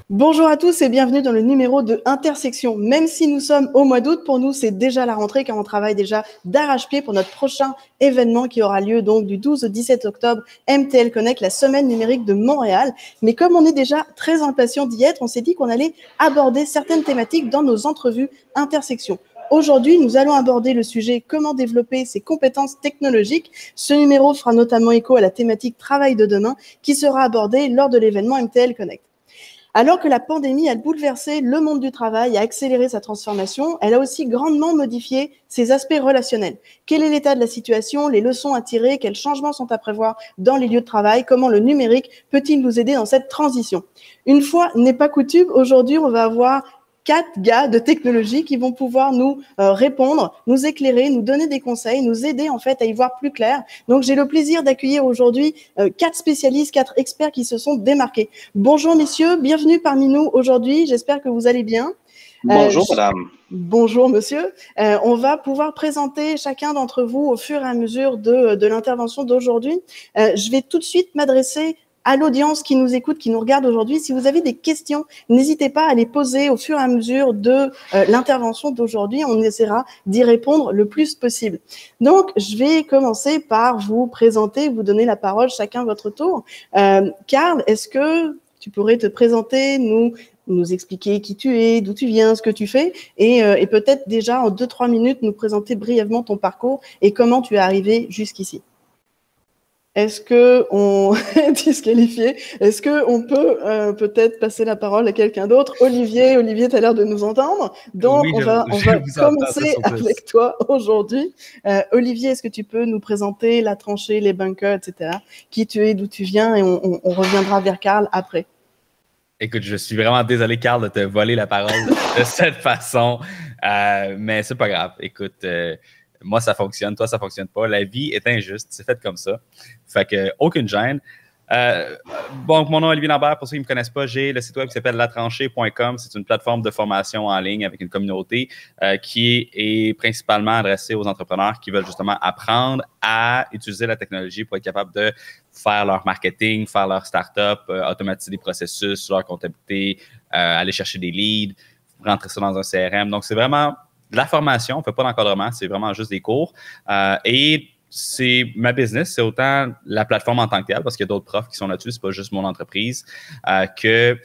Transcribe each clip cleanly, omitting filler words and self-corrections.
Bonjour à tous et bienvenue dans le numéro de Intersection. Même si nous sommes au mois d'août, pour nous c'est déjà la rentrée car on travaille déjà d'arrache-pied pour notre prochain événement qui aura lieu donc du 12 au 17 octobre, MTL Connect, la semaine numérique de Montréal. Mais comme on est déjà très impatient d'y être, on s'est dit qu'on allait aborder certaines thématiques dans nos entrevues Intersection. Aujourd'hui, nous allons aborder le sujet « Comment développer ses compétences technologiques ». Ce numéro fera notamment écho à la thématique « Travail de demain » qui sera abordée lors de l'événement MTL Connect. Alors que la pandémie a bouleversé le monde du travail, a accéléré sa transformation, elle a aussi grandement modifié ses aspects relationnels. Quel est l'état de la situation, les leçons à tirer, quels changements sont à prévoir dans les lieux de travail, comment le numérique peut-il nous aider dans cette transition? Une fois n'est pas coutume, aujourd'hui on va avoir 4 gars de technologie qui vont pouvoir nous répondre, nous éclairer, nous donner des conseils, nous aider en fait à y voir plus clair. Donc j'ai le plaisir d'accueillir aujourd'hui 4 spécialistes, 4 experts qui se sont démarqués. Bonjour messieurs, bienvenue parmi nous aujourd'hui, j'espère que vous allez bien. Bonjour madame. Bonjour monsieur. On va pouvoir présenter chacun d'entre vous au fur et à mesure de l'intervention d'aujourd'hui. Je vais tout de suite m'adresser à l'audience qui nous écoute, qui nous regarde aujourd'hui. Si vous avez des questions, n'hésitez pas à les poser au fur et à mesure de l'intervention d'aujourd'hui. On essaiera d'y répondre le plus possible. Donc, je vais commencer par vous présenter, vous donner la parole chacun à votre tour. Karl, est-ce que tu pourrais te présenter, nous expliquer qui tu es, d'où tu viens, ce que tu fais, et peut-être déjà en 2-3 minutes nous présenter brièvement ton parcours et comment tu es arrivé jusqu'ici. Est-ce qu'on est disqualifié? Est-ce qu'on peut peut-être passer la parole à quelqu'un d'autre? Olivier, tu as l'air de nous entendre. Donc, oui, on va commencer avec toi aujourd'hui. Olivier, est-ce que tu peux nous présenter la tranchée, les bunkers, etc. Qui tu es, d'où tu viens, et on reviendra vers Karl après. Écoute, je suis vraiment désolé, Karl, de te voler la parole de cette façon, mais c'est pas grave. Écoute, moi, ça fonctionne, toi, ça fonctionne pas. La vie est injuste, c'est fait comme ça. Fait que, aucune gêne. Bon, mon nom est Olivier Lambert. Pour ceux qui ne me connaissent pas, j'ai le site web qui s'appelle latranchée.com. C'est une plateforme de formation en ligne avec une communauté qui est principalement adressée aux entrepreneurs qui veulent justement apprendre à utiliser la technologie pour être capable de faire leur marketing, faire leur start-up, automatiser des processus, leur comptabilité, aller chercher des leads, rentrer ça dans un CRM. Donc, c'est vraiment de la formation. On ne fait pas d'encadrement, c'est vraiment juste des cours. Et c'est ma business, c'est autant la plateforme en tant que telle, parce qu'il y a d'autres profs qui sont là-dessus, c'est pas juste mon entreprise, que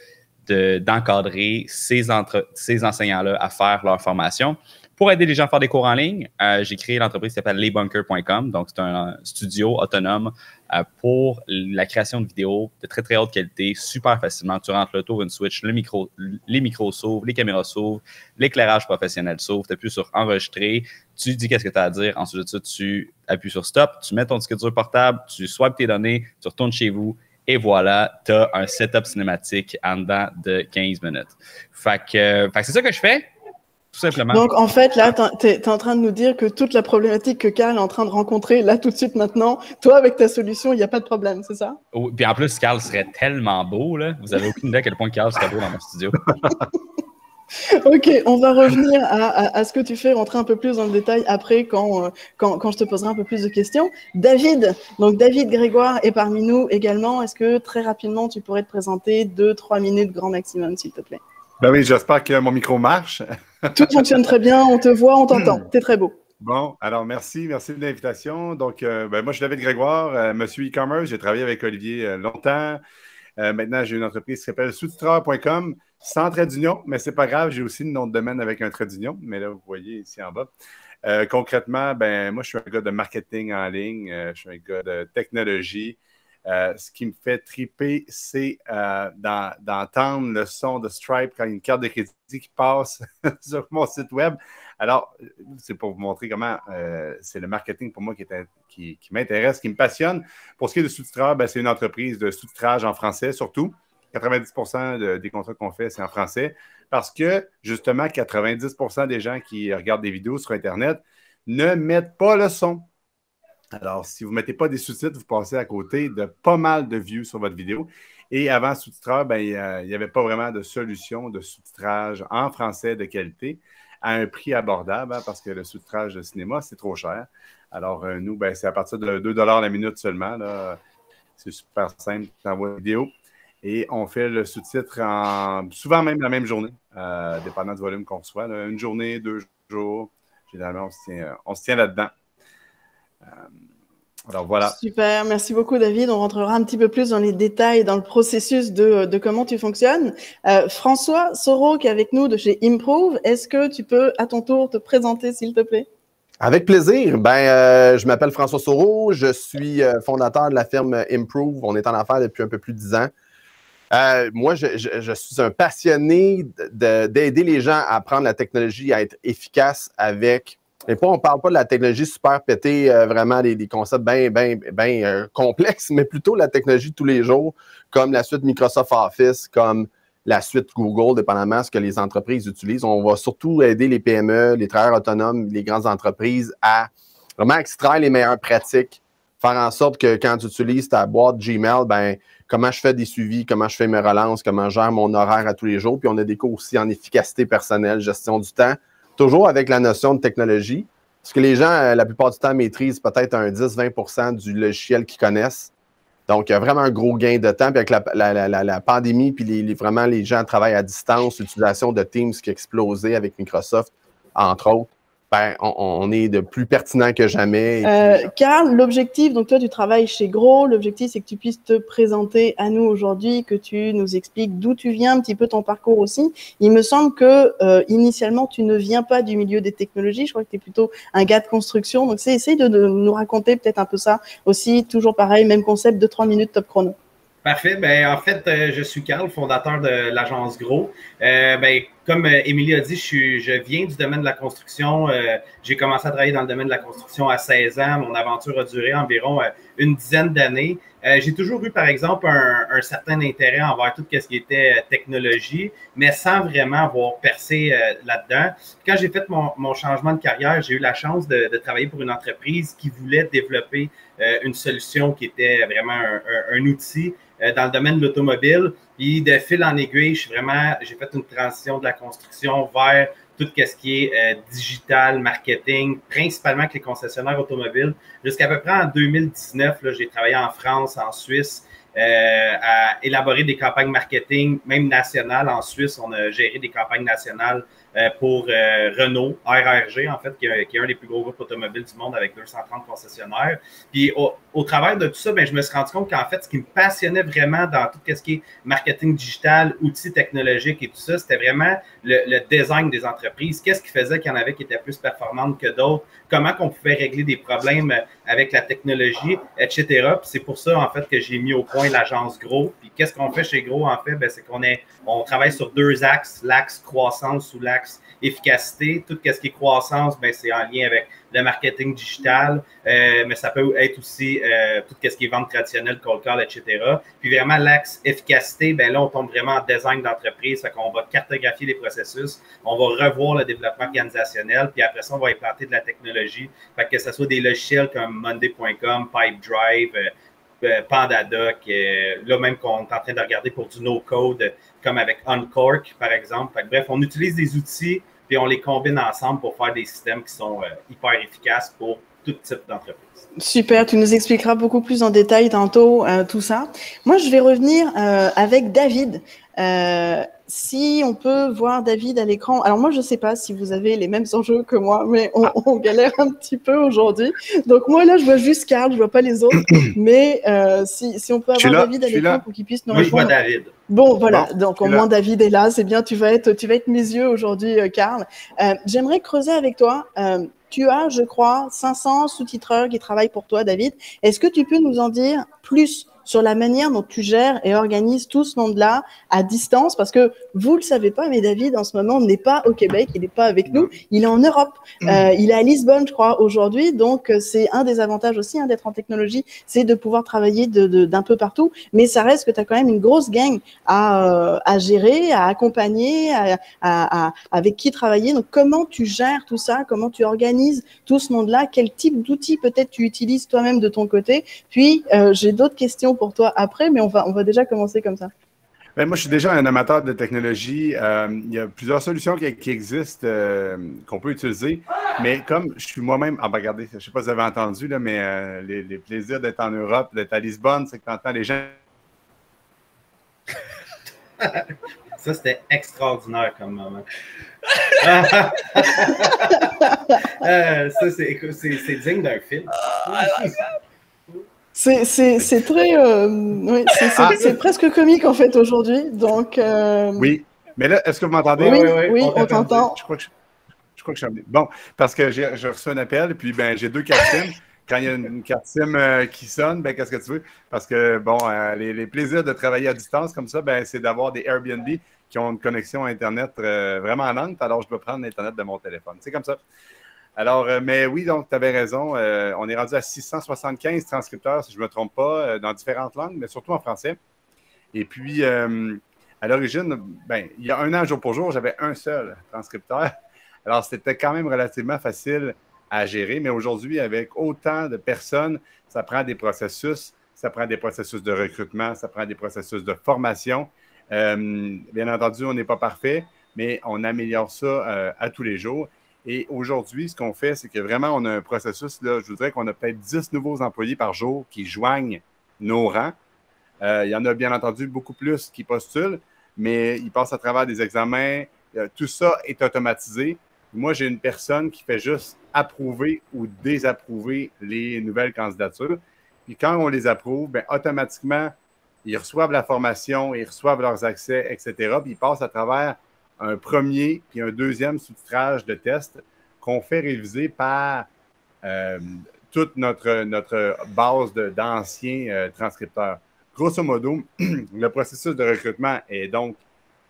d'encadrer ces enseignants-là à faire leur formation. Pour aider les gens à faire des cours en ligne, j'ai créé l'entreprise qui s'appelle lesbunkers.com. Donc, c'est un studio autonome pour la création de vidéos de très, très haute qualité, super facilement. Tu rentres le tour, une switch, les micros s'ouvrent, les caméras s'ouvrent, l'éclairage professionnel s'ouvre, tu appuies sur enregistrer, tu dis qu'est-ce que tu as à dire. Ensuite de ça, tu appuies sur stop, tu mets ton disque dur portable, tu swipes tes données, tu retournes chez vous. Et voilà, tu as un setup cinématique en dedans de 15 minutes. Fait que c'est ça que je fais. Tout simplement. Donc, en fait, là, tu es en train de nous dire que toute la problématique que Karl est en train de rencontrer, là, tout de suite, maintenant, toi, avec ta solution, il n'y a pas de problème, c'est ça? Oh, puis en plus, Karl serait tellement beau, là. Vous n'avez aucune idée à quel point Karl serait beau dans mon studio. OK, on va revenir à ce que tu fais, rentrer un peu plus dans le détail après quand je te poserai un peu plus de questions. David, donc David Grégoire est parmi nous également. Est-ce que très rapidement, tu pourrais te présenter 2-3 minutes grand maximum, s'il te plaît? Ben oui, j'espère que mon micro marche. Tout fonctionne très bien, on te voit, on t'entend. T'es très beau. Bon, alors merci de l'invitation. Donc, moi, je suis David Grégoire, monsieur e-commerce. J'ai travaillé avec Olivier longtemps. Maintenant, j'ai une entreprise qui s'appelle soutitreur.com, sans trait d'union, mais c'est pas grave, j'ai aussi le nom de domaine avec un trait d'union. Mais là, vous voyez ici en bas. Concrètement, moi, je suis un gars de marketing en ligne, je suis un gars de technologie. Ce qui me fait triper, c'est d'entendre le son de Stripe quand il y a une carte de crédit qui passe sur mon site web. Alors, c'est pour vous montrer comment c'est le marketing pour moi qui m'intéresse, qui me passionne. Pour ce qui est de sous-titreur, c'est une entreprise de sous-titrage en français surtout. 90% des contrats qu'on fait, c'est en français. Parce que, justement, 90% des gens qui regardent des vidéos sur Internet ne mettent pas le son. Alors, si vous ne mettez pas des sous-titres, vous passez à côté de pas mal de views sur votre vidéo. Et avant sous-titreur, il n'y avait pas vraiment de solution de sous-titrage en français de qualité à un prix abordable, parce que le sous-titrage de cinéma, c'est trop cher. Alors, nous, c'est à partir de 2 $ la minute seulement. C'est super simple, tu envoies une vidéo. Et on fait le sous-titre souvent même la même journée, dépendant du volume qu'on reçoit. Une journée, 2 jours. Généralement, on se tient là-dedans. Alors voilà. Super, merci beaucoup David. On rentrera un petit peu plus dans les détails, dans le processus de comment tu fonctionnes. François Soro qui est avec nous de chez Improve. Est-ce que tu peux à ton tour te présenter s'il te plaît? Avec plaisir. Je m'appelle François Soro. Je suis fondateur de la firme Improve. On est en affaires depuis un peu plus de 10 ans. Moi, je suis un passionné d'aider les gens à apprendre la technologie, à être efficace avec. Et on ne parle pas de la technologie super pétée, vraiment des concepts bien complexes, mais plutôt la technologie de tous les jours, comme la suite Microsoft Office, comme la suite Google, dépendamment de ce que les entreprises utilisent. On va surtout aider les PME, les travailleurs autonomes, les grandes entreprises à vraiment extraire les meilleures pratiques, faire en sorte que quand tu utilises ta boîte Gmail, comment je fais des suivis, comment je fais mes relances, comment je gère mon horaire à tous les jours. Puis on a des cours aussi en efficacité personnelle, gestion du temps, toujours avec la notion de technologie. Parce que les gens, la plupart du temps, maîtrisent peut-être un 10-20% du logiciel qu'ils connaissent. Donc, il y a vraiment un gros gain de temps. Puis avec la pandémie, puis vraiment les gens travaillent à distance, l'utilisation de Teams qui a explosé avec Microsoft, entre autres. On est de plus pertinent que jamais. Carl, l'objectif, donc toi tu travailles chez Gros, l'objectif c'est que tu puisses te présenter à nous aujourd'hui, que tu nous expliques d'où tu viens, un petit peu ton parcours aussi. Il me semble que initialement tu ne viens pas du milieu des technologies, je crois que tu es plutôt un gars de construction, donc essaye de nous raconter peut-être un peu ça aussi, toujours pareil, même concept de 3 minutes top chrono. Parfait. En fait, je suis Carl, fondateur de l'agence Gros. Comme Émilie a dit, je viens du domaine de la construction. J'ai commencé à travailler dans le domaine de la construction à 16 ans. Mon aventure a duré environ une dizaine d'années. J'ai toujours eu, par exemple, un certain intérêt envers tout ce qui était technologie, mais sans vraiment avoir percé là-dedans. Quand j'ai fait mon changement de carrière, j'ai eu la chance de travailler pour une entreprise qui voulait développer une solution qui était vraiment un outil dans le domaine de l'automobile. Puis de fil en aiguille, j'ai fait une transition de la construction vers tout ce qui est digital, marketing, principalement avec les concessionnaires automobiles. Jusqu'à peu près en 2019, j'ai travaillé en France, en Suisse, à élaborer des campagnes marketing, même nationales. En Suisse, on a géré des campagnes nationales pour Renault, RRG, en fait, qui est un des plus gros groupes automobiles du monde avec 230 concessionnaires. Puis au travers de tout ça, je me suis rendu compte qu'en fait, ce qui me passionnait vraiment dans tout ce qui est marketing digital, outils technologiques et tout ça, c'était vraiment le design des entreprises. Qu'est-ce qui faisait qu'il y en avait qui étaient plus performantes que d'autres? Comment qu'on pouvait régler des problèmes avec la technologie, etc. Puis c'est pour ça, en fait, que j'ai mis au point l'agence Gros. Puis qu'est-ce qu'on fait chez Gros, en fait? C'est qu'on travaille sur 2 axes, l'axe croissance ou l'axe efficacité. Tout ce qui est croissance, c'est en lien avec le marketing digital, mais ça peut être aussi tout ce qui est vente traditionnelle, cold call, etc. Puis vraiment, l'axe efficacité, là, on tombe vraiment en design d'entreprise. Fait qu'on va cartographier les processus, on va revoir le développement organisationnel, puis après ça, on va implanter de la technologie. Fait que ce soit des logiciels comme Monday.com, Pipedrive, Pandadoc, là même qu'on est en train de regarder pour du no-code, comme avec Uncork, par exemple. Fait que, bref, on utilise des outils, puis on les combine ensemble pour faire des systèmes qui sont hyper efficaces pour tout type d'entreprise. Super, tu nous expliqueras beaucoup plus en détail tantôt tout ça. Moi, je vais revenir avec David. Si on peut voir David à l'écran. Alors moi, je ne sais pas si vous avez les mêmes enjeux que moi, mais on galère un petit peu aujourd'hui. Donc moi, là, je vois juste Carl, je ne vois pas les autres. Mais si on peut avoir David à l'écran pour qu'il puisse nous répondre. Je vois David. Bon, voilà. Donc au moins, David est là. C'est bien, tu vas être mes yeux aujourd'hui, Carl. J'aimerais creuser avec toi. Tu as, je crois, 500 sous-titreurs qui travaillent pour toi, David. Est-ce que tu peux nous en dire plus sur la manière dont tu gères et organises tout ce monde-là à distance, parce que vous le savez pas, mais David, en ce moment, n'est pas au Québec, il n'est pas avec nous, il est en Europe. Il est à Lisbonne, je crois, aujourd'hui. Donc, c'est un des avantages aussi d'être en technologie, c'est de pouvoir travailler d'un peu partout. Mais ça reste que tu as quand même une grosse gang à gérer, à accompagner, avec qui travailler. Donc, comment tu gères tout ça? Comment tu organises tout ce monde-là? Quel type d'outils peut-être tu utilises toi-même de ton côté? Puis, j'ai d'autres questions pour toi après, mais on va déjà commencer comme ça. Ben, moi, je suis déjà un amateur de technologie. Il y a plusieurs solutions qui existent qu'on peut utiliser. Mais comme je suis moi-même... Ah, ben, regardez, je ne sais pas si vous avez entendu, là, mais les plaisirs d'être en Europe, d'être à Lisbonne, c'est que tu entends les gens... Ça, c'était extraordinaire comme moment. Ça, c'est digne d'un film. C'est très... oui, c'est presque comique, en fait, aujourd'hui. Donc... Oui, mais là, est-ce que vous m'entendez? Oui, on t'entend. Je crois que je suis en... Bon, parce que j'ai reçu un appel, puis ben, j'ai 2 cartes SIM. Quand il y a une carte SIM qui sonne, ben, qu'est-ce que tu veux? Parce que, bon, les plaisirs de travailler à distance comme ça, ben, c'est d'avoir des Airbnb qui ont une connexion Internet vraiment lente, alors je dois prendre l'Internet de mon téléphone. C'est comme ça. Alors, mais oui, donc, tu avais raison. On est rendu à 675 transcripteurs, si je ne me trompe pas, dans différentes langues, mais surtout en français. Et puis, à l'origine, ben, il y a 1 an, jour pour jour, j'avais un seul transcripteur. Alors, c'était quand même relativement facile à gérer, mais aujourd'hui, avec autant de personnes, ça prend des processus de recrutement, ça prend des processus de formation. Bien entendu, on n'est pas parfait, mais on améliore ça à tous les jours. Et aujourd'hui, ce qu'on fait, c'est que vraiment, on a un processus, là, je vous dirais qu'on a peut-être 10 nouveaux employés par jour qui joignent nos rangs. Il y en a bien entendu beaucoup plus qui postulent, mais ils passent à travers des examens. Tout ça est automatisé. Moi, j'ai une personne qui fait juste approuver ou désapprouver les nouvelles candidatures. Puis quand on les approuve, bien, automatiquement, ils reçoivent la formation, ils reçoivent leurs accès, etc. Puis ils passent à travers un premier puis un deuxième sous-titrage de test qu'on fait réviser par toute notre base d'anciens transcripteurs. Grosso modo, le processus de recrutement est donc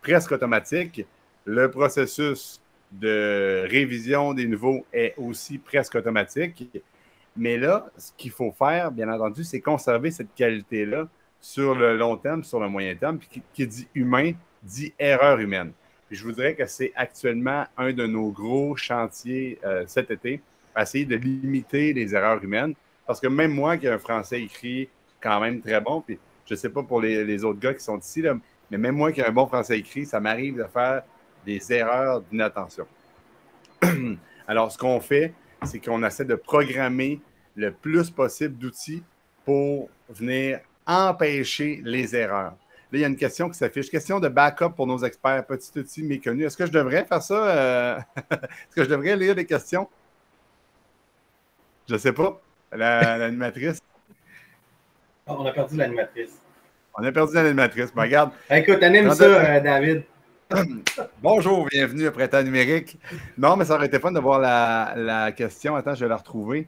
presque automatique. Le processus de révision des nouveaux est aussi presque automatique. Mais là, ce qu'il faut faire, bien entendu, c'est conserver cette qualité-là sur le long terme, sur le moyen terme. Puis qui dit humain, dit erreur humaine. Puis je vous dirais que c'est actuellement un de nos gros chantiers cet été, essayer de limiter les erreurs humaines. Parce que même moi, qui ai un français écrit quand même très bon, puis je ne sais pas pour les autres gars qui sont ici, là, mais même moi qui ai un bon français écrit, ça m'arrive de faire des erreurs d'inattention. Alors, ce qu'on fait, c'est qu'on essaie de programmer le plus possible d'outils pour venir empêcher les erreurs. Là, il y a une question qui s'affiche. Question de backup pour nos experts, petit outil méconnu. Est-ce que je devrais faire ça? Est-ce que je devrais lire les questions? Je ne sais pas. L'animatrice. On a perdu l'animatrice. On a perdu l'animatrice. Ben, regarde. Écoute, anime ça, David. Bonjour, bienvenue au Printemps numérique. Non, mais ça aurait été fun de voir la question. Attends, je vais la retrouver.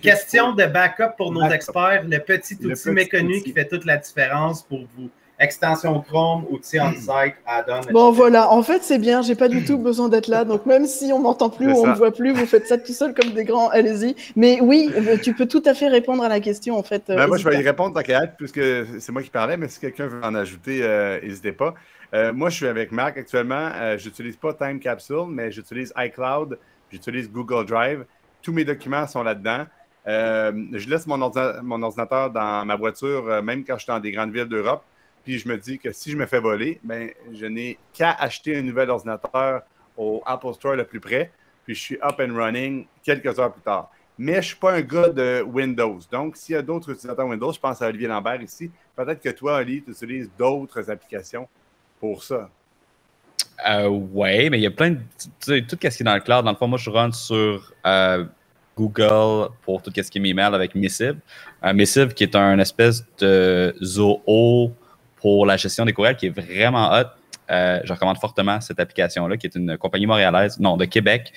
Question de backup pour nos experts. Le petit outil méconnu qui fait toute la différence pour vous. Extension Chrome, outil on-site, add-on. Bon, voilà. En fait, c'est bien. J'ai pas du tout besoin d'être là. Donc, même si on m'entend plus ou on me voit plus, vous faites ça tout seul comme des grands. Allez-y. Mais oui, tu peux tout à fait répondre à la question, en fait. Ben, moi, je vais y répondre, tant qu'à être, puisque c'est moi qui parlais, mais si quelqu'un veut en ajouter, n'hésitez pas. Moi, je suis avec Marc actuellement. Je n'utilise pas Time Capsule, mais j'utilise iCloud, j'utilise Google Drive. Tous mes documents sont là-dedans. Je laisse mon ordinateur dans ma voiture, même quand je suis dans des grandes villes d'Europe. Puis je me dis que si je me fais voler, ben, je n'ai qu'à acheter un nouvel ordinateur au Apple Store le plus près. Puis je suis up and running quelques heures plus tard. Mais je ne suis pas un gars de Windows. Donc, s'il y a d'autres utilisateurs Windows, je pense à Olivier Lambert ici. Peut-être que toi, Oli, tu utilises d'autres applications pour ça. Oui, mais il y a plein de... Tu sais, tout ce qui est dans le cloud, dans le fond, moi, je rentre sur Google pour tout ce qui est mes emails avec Missive. Missive qui est un espèce de Zoho pour la gestion des courriels qui est vraiment hot. Je recommande fortement cette application-là, qui est une compagnie montréalaise, non, de Québec,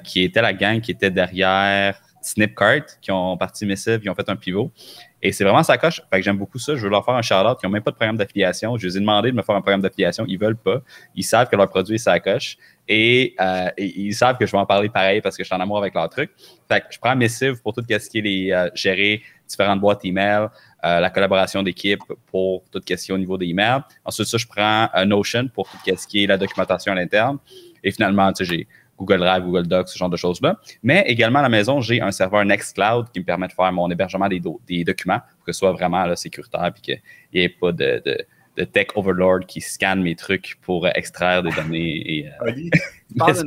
qui était la gang qui était derrière Snipcart, qui ont parti Missive, qui ont fait un pivot. Et c'est vraiment sa coche. Fait que j'aime beaucoup ça. Je veux leur faire un shout-out. Ils n'ont même pas de programme d'affiliation. Je les ai demandé de me faire un programme d'affiliation. Ils ne veulent pas. Ils savent que leur produit est sa coche. Et ils savent que je vais en parler pareil parce que je suis en amour avec leur truc. Fait que je prends Missive pour tout ce qui est gérer différentes boîtes email, la collaboration d'équipe pour tout ce qui est au niveau des emails. Ensuite, ça, je prends Notion pour tout ce qui est la documentation à l'interne. Et finalement, tu sais, j'ai Google Drive, Google Docs, ce genre de choses-là. Mais également, à la maison, j'ai un serveur Nextcloud qui me permet de faire mon hébergement des documents pour que ce soit vraiment là, sécuritaire et qu'il n'y ait pas de tech overlord qui scanne mes trucs pour extraire des données. Oli, tu parles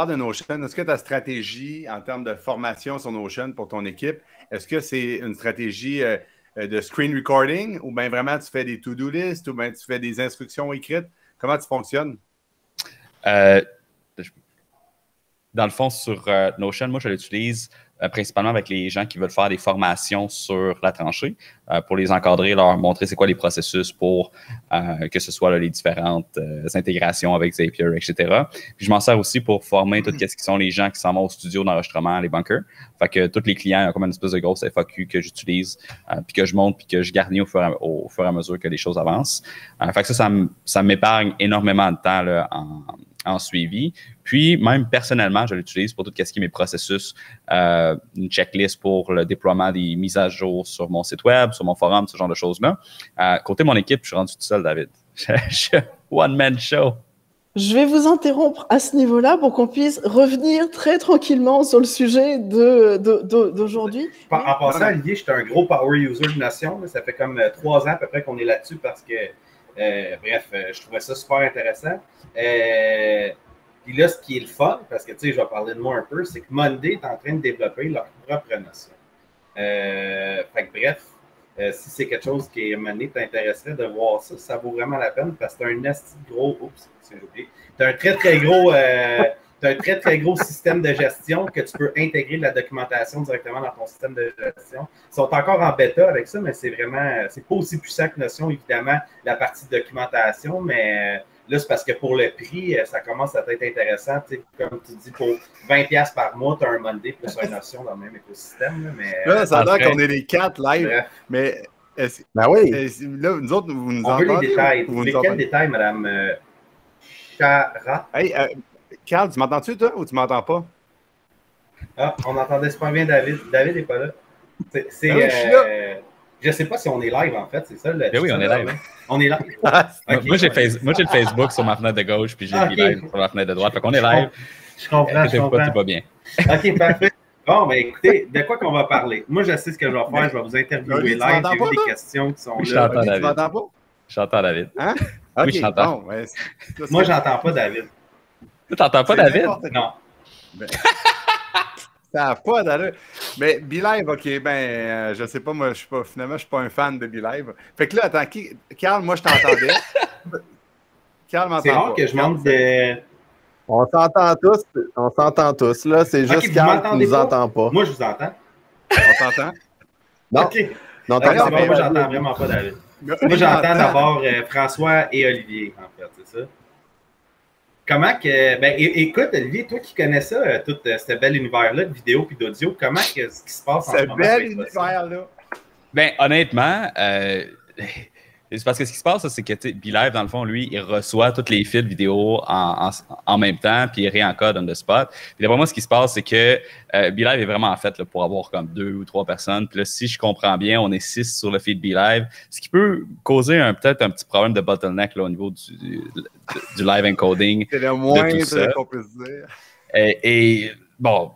de Notion. Est-ce que ta stratégie en termes de formation sur Notion pour ton équipe, est-ce que c'est une stratégie de screen recording ou bien vraiment tu fais des to-do lists ou bien tu fais des instructions écrites? Comment tu fonctionnes? Dans le fond, sur Notion, moi, je l'utilise principalement avec les gens qui veulent faire des formations sur la tranchée pour les encadrer, leur montrer c'est quoi les processus pour que ce soit là, les différentes intégrations avec Zapier, etc. Puis je m'en sers aussi pour former tout ce qui sont les gens qui s'en vont au studio d'enregistrement, les bunkers. Fait que tous les clients ont comme une espèce de grosse FAQ que j'utilise, puis que je monte, puis que je garnis au fur et à mesure que les choses avancent. Fait que ça m'épargne énormément de temps là, en suivi. Puis, même personnellement, je l'utilise pour tout ce qui est mes processus, une checklist pour le déploiement des mises à jour sur mon site web, sur mon forum, ce genre de choses-là. Côté mon équipe, je suis rendu tout seul, David. Je suis one-man show. Je vais vous interrompre à ce niveau-là pour qu'on puisse revenir très tranquillement sur le sujet d'aujourd'hui. En passant, Olivier, j'étais un gros power user de Notion. Ça fait comme 3 ans à peu près qu'on est là-dessus parce que je trouvais ça super intéressant. Puis là, ce qui est le fun, parce que, tu sais, je vais parler de moi un peu, c'est que Monday est en train de développer leur propre notion. Fait que bref, si c'est quelque chose qui, Monday, t'intéresserait de voir ça, ça vaut vraiment la peine parce que t'as un gros... Oups, c'est oublié. T'as un très, très gros système de gestion que tu peux intégrer de la documentation directement dans ton système de gestion. Ils sont encore en bêta avec ça, mais c'est pas aussi puissant que Notion, évidemment, la partie de documentation, mais là, c'est parce que pour le prix, ça commence à être intéressant. Tu sais, comme tu dis, pour 20$ par mois, tu as un Monday plus une Notion dans le même écosystème. Là, mais, là, ça a l'air qu'on est les 4 live, bref. Mais ben oui. Là, nous autres, vous nous on entendez? veut les détails. Vous Quels détails, Madame Charat? Hey, Carl, tu m'entends-tu, toi, ou tu m'entends pas? Ah, on entendait super bien David. David n'est pas là. Je ne sais pas si on est live, en fait. C'est ça. Oui, on est live. On est live. Okay. Moi, j'ai le Facebook sur ma fenêtre de gauche, puis j'ai live sur ma fenêtre de droite. Fait qu'on est live. Je comprends. Tout va bien. OK, parfait. Bon, ben écoutez, de quoi qu'on va parler? Moi, je sais ce que je vais faire. Je vais vous interviewer live. J'ai vu des questions qui sont là. Tu m'entends pas? J'entends David. Hein? Oui, okay, je t'entends. Bon, ouais, moi, j'entends pas David. Tu n'entends pas David? Non. Ça n'a pas d'allure. Mais BeLive, OK, je sais pas, moi, finalement, je suis pas un fan de BeLive. Fait que là, attends, Carl, moi, je t'entendais. Carl m'entend pas. C'est rare que je monte de... On s'entend tous, là. C'est juste Carl qui nous entend pas. Moi, je vous entends. On t'entend? Non. OK. Non, moi, j'entends vraiment pas David. Moi, j'entends d'abord François et Olivier, en fait, c'est ça? Comment que... écoute, Olivier, toi qui connais ça, tout ce bel univers-là de vidéo puis d'audio, comment que ce qui se passe en ce moment? Ce bel univers-là? Honnêtement, c'est parce que ce qui se passe, c'est que BeLive, dans le fond, lui, il reçoit toutes les fils vidéo en même temps, puis il réencode on the spot. Puis d'après moi, ce qui se passe, c'est que BeLive est vraiment en fait là, pour avoir comme 2 ou 3 personnes. Puis là, si je comprends bien, on est 6 sur le feed BeLive, ce qui peut causer peut-être un petit problème de bottleneck là, au niveau du live encoding. C'est le moins qu'on peut se dire. Et bon...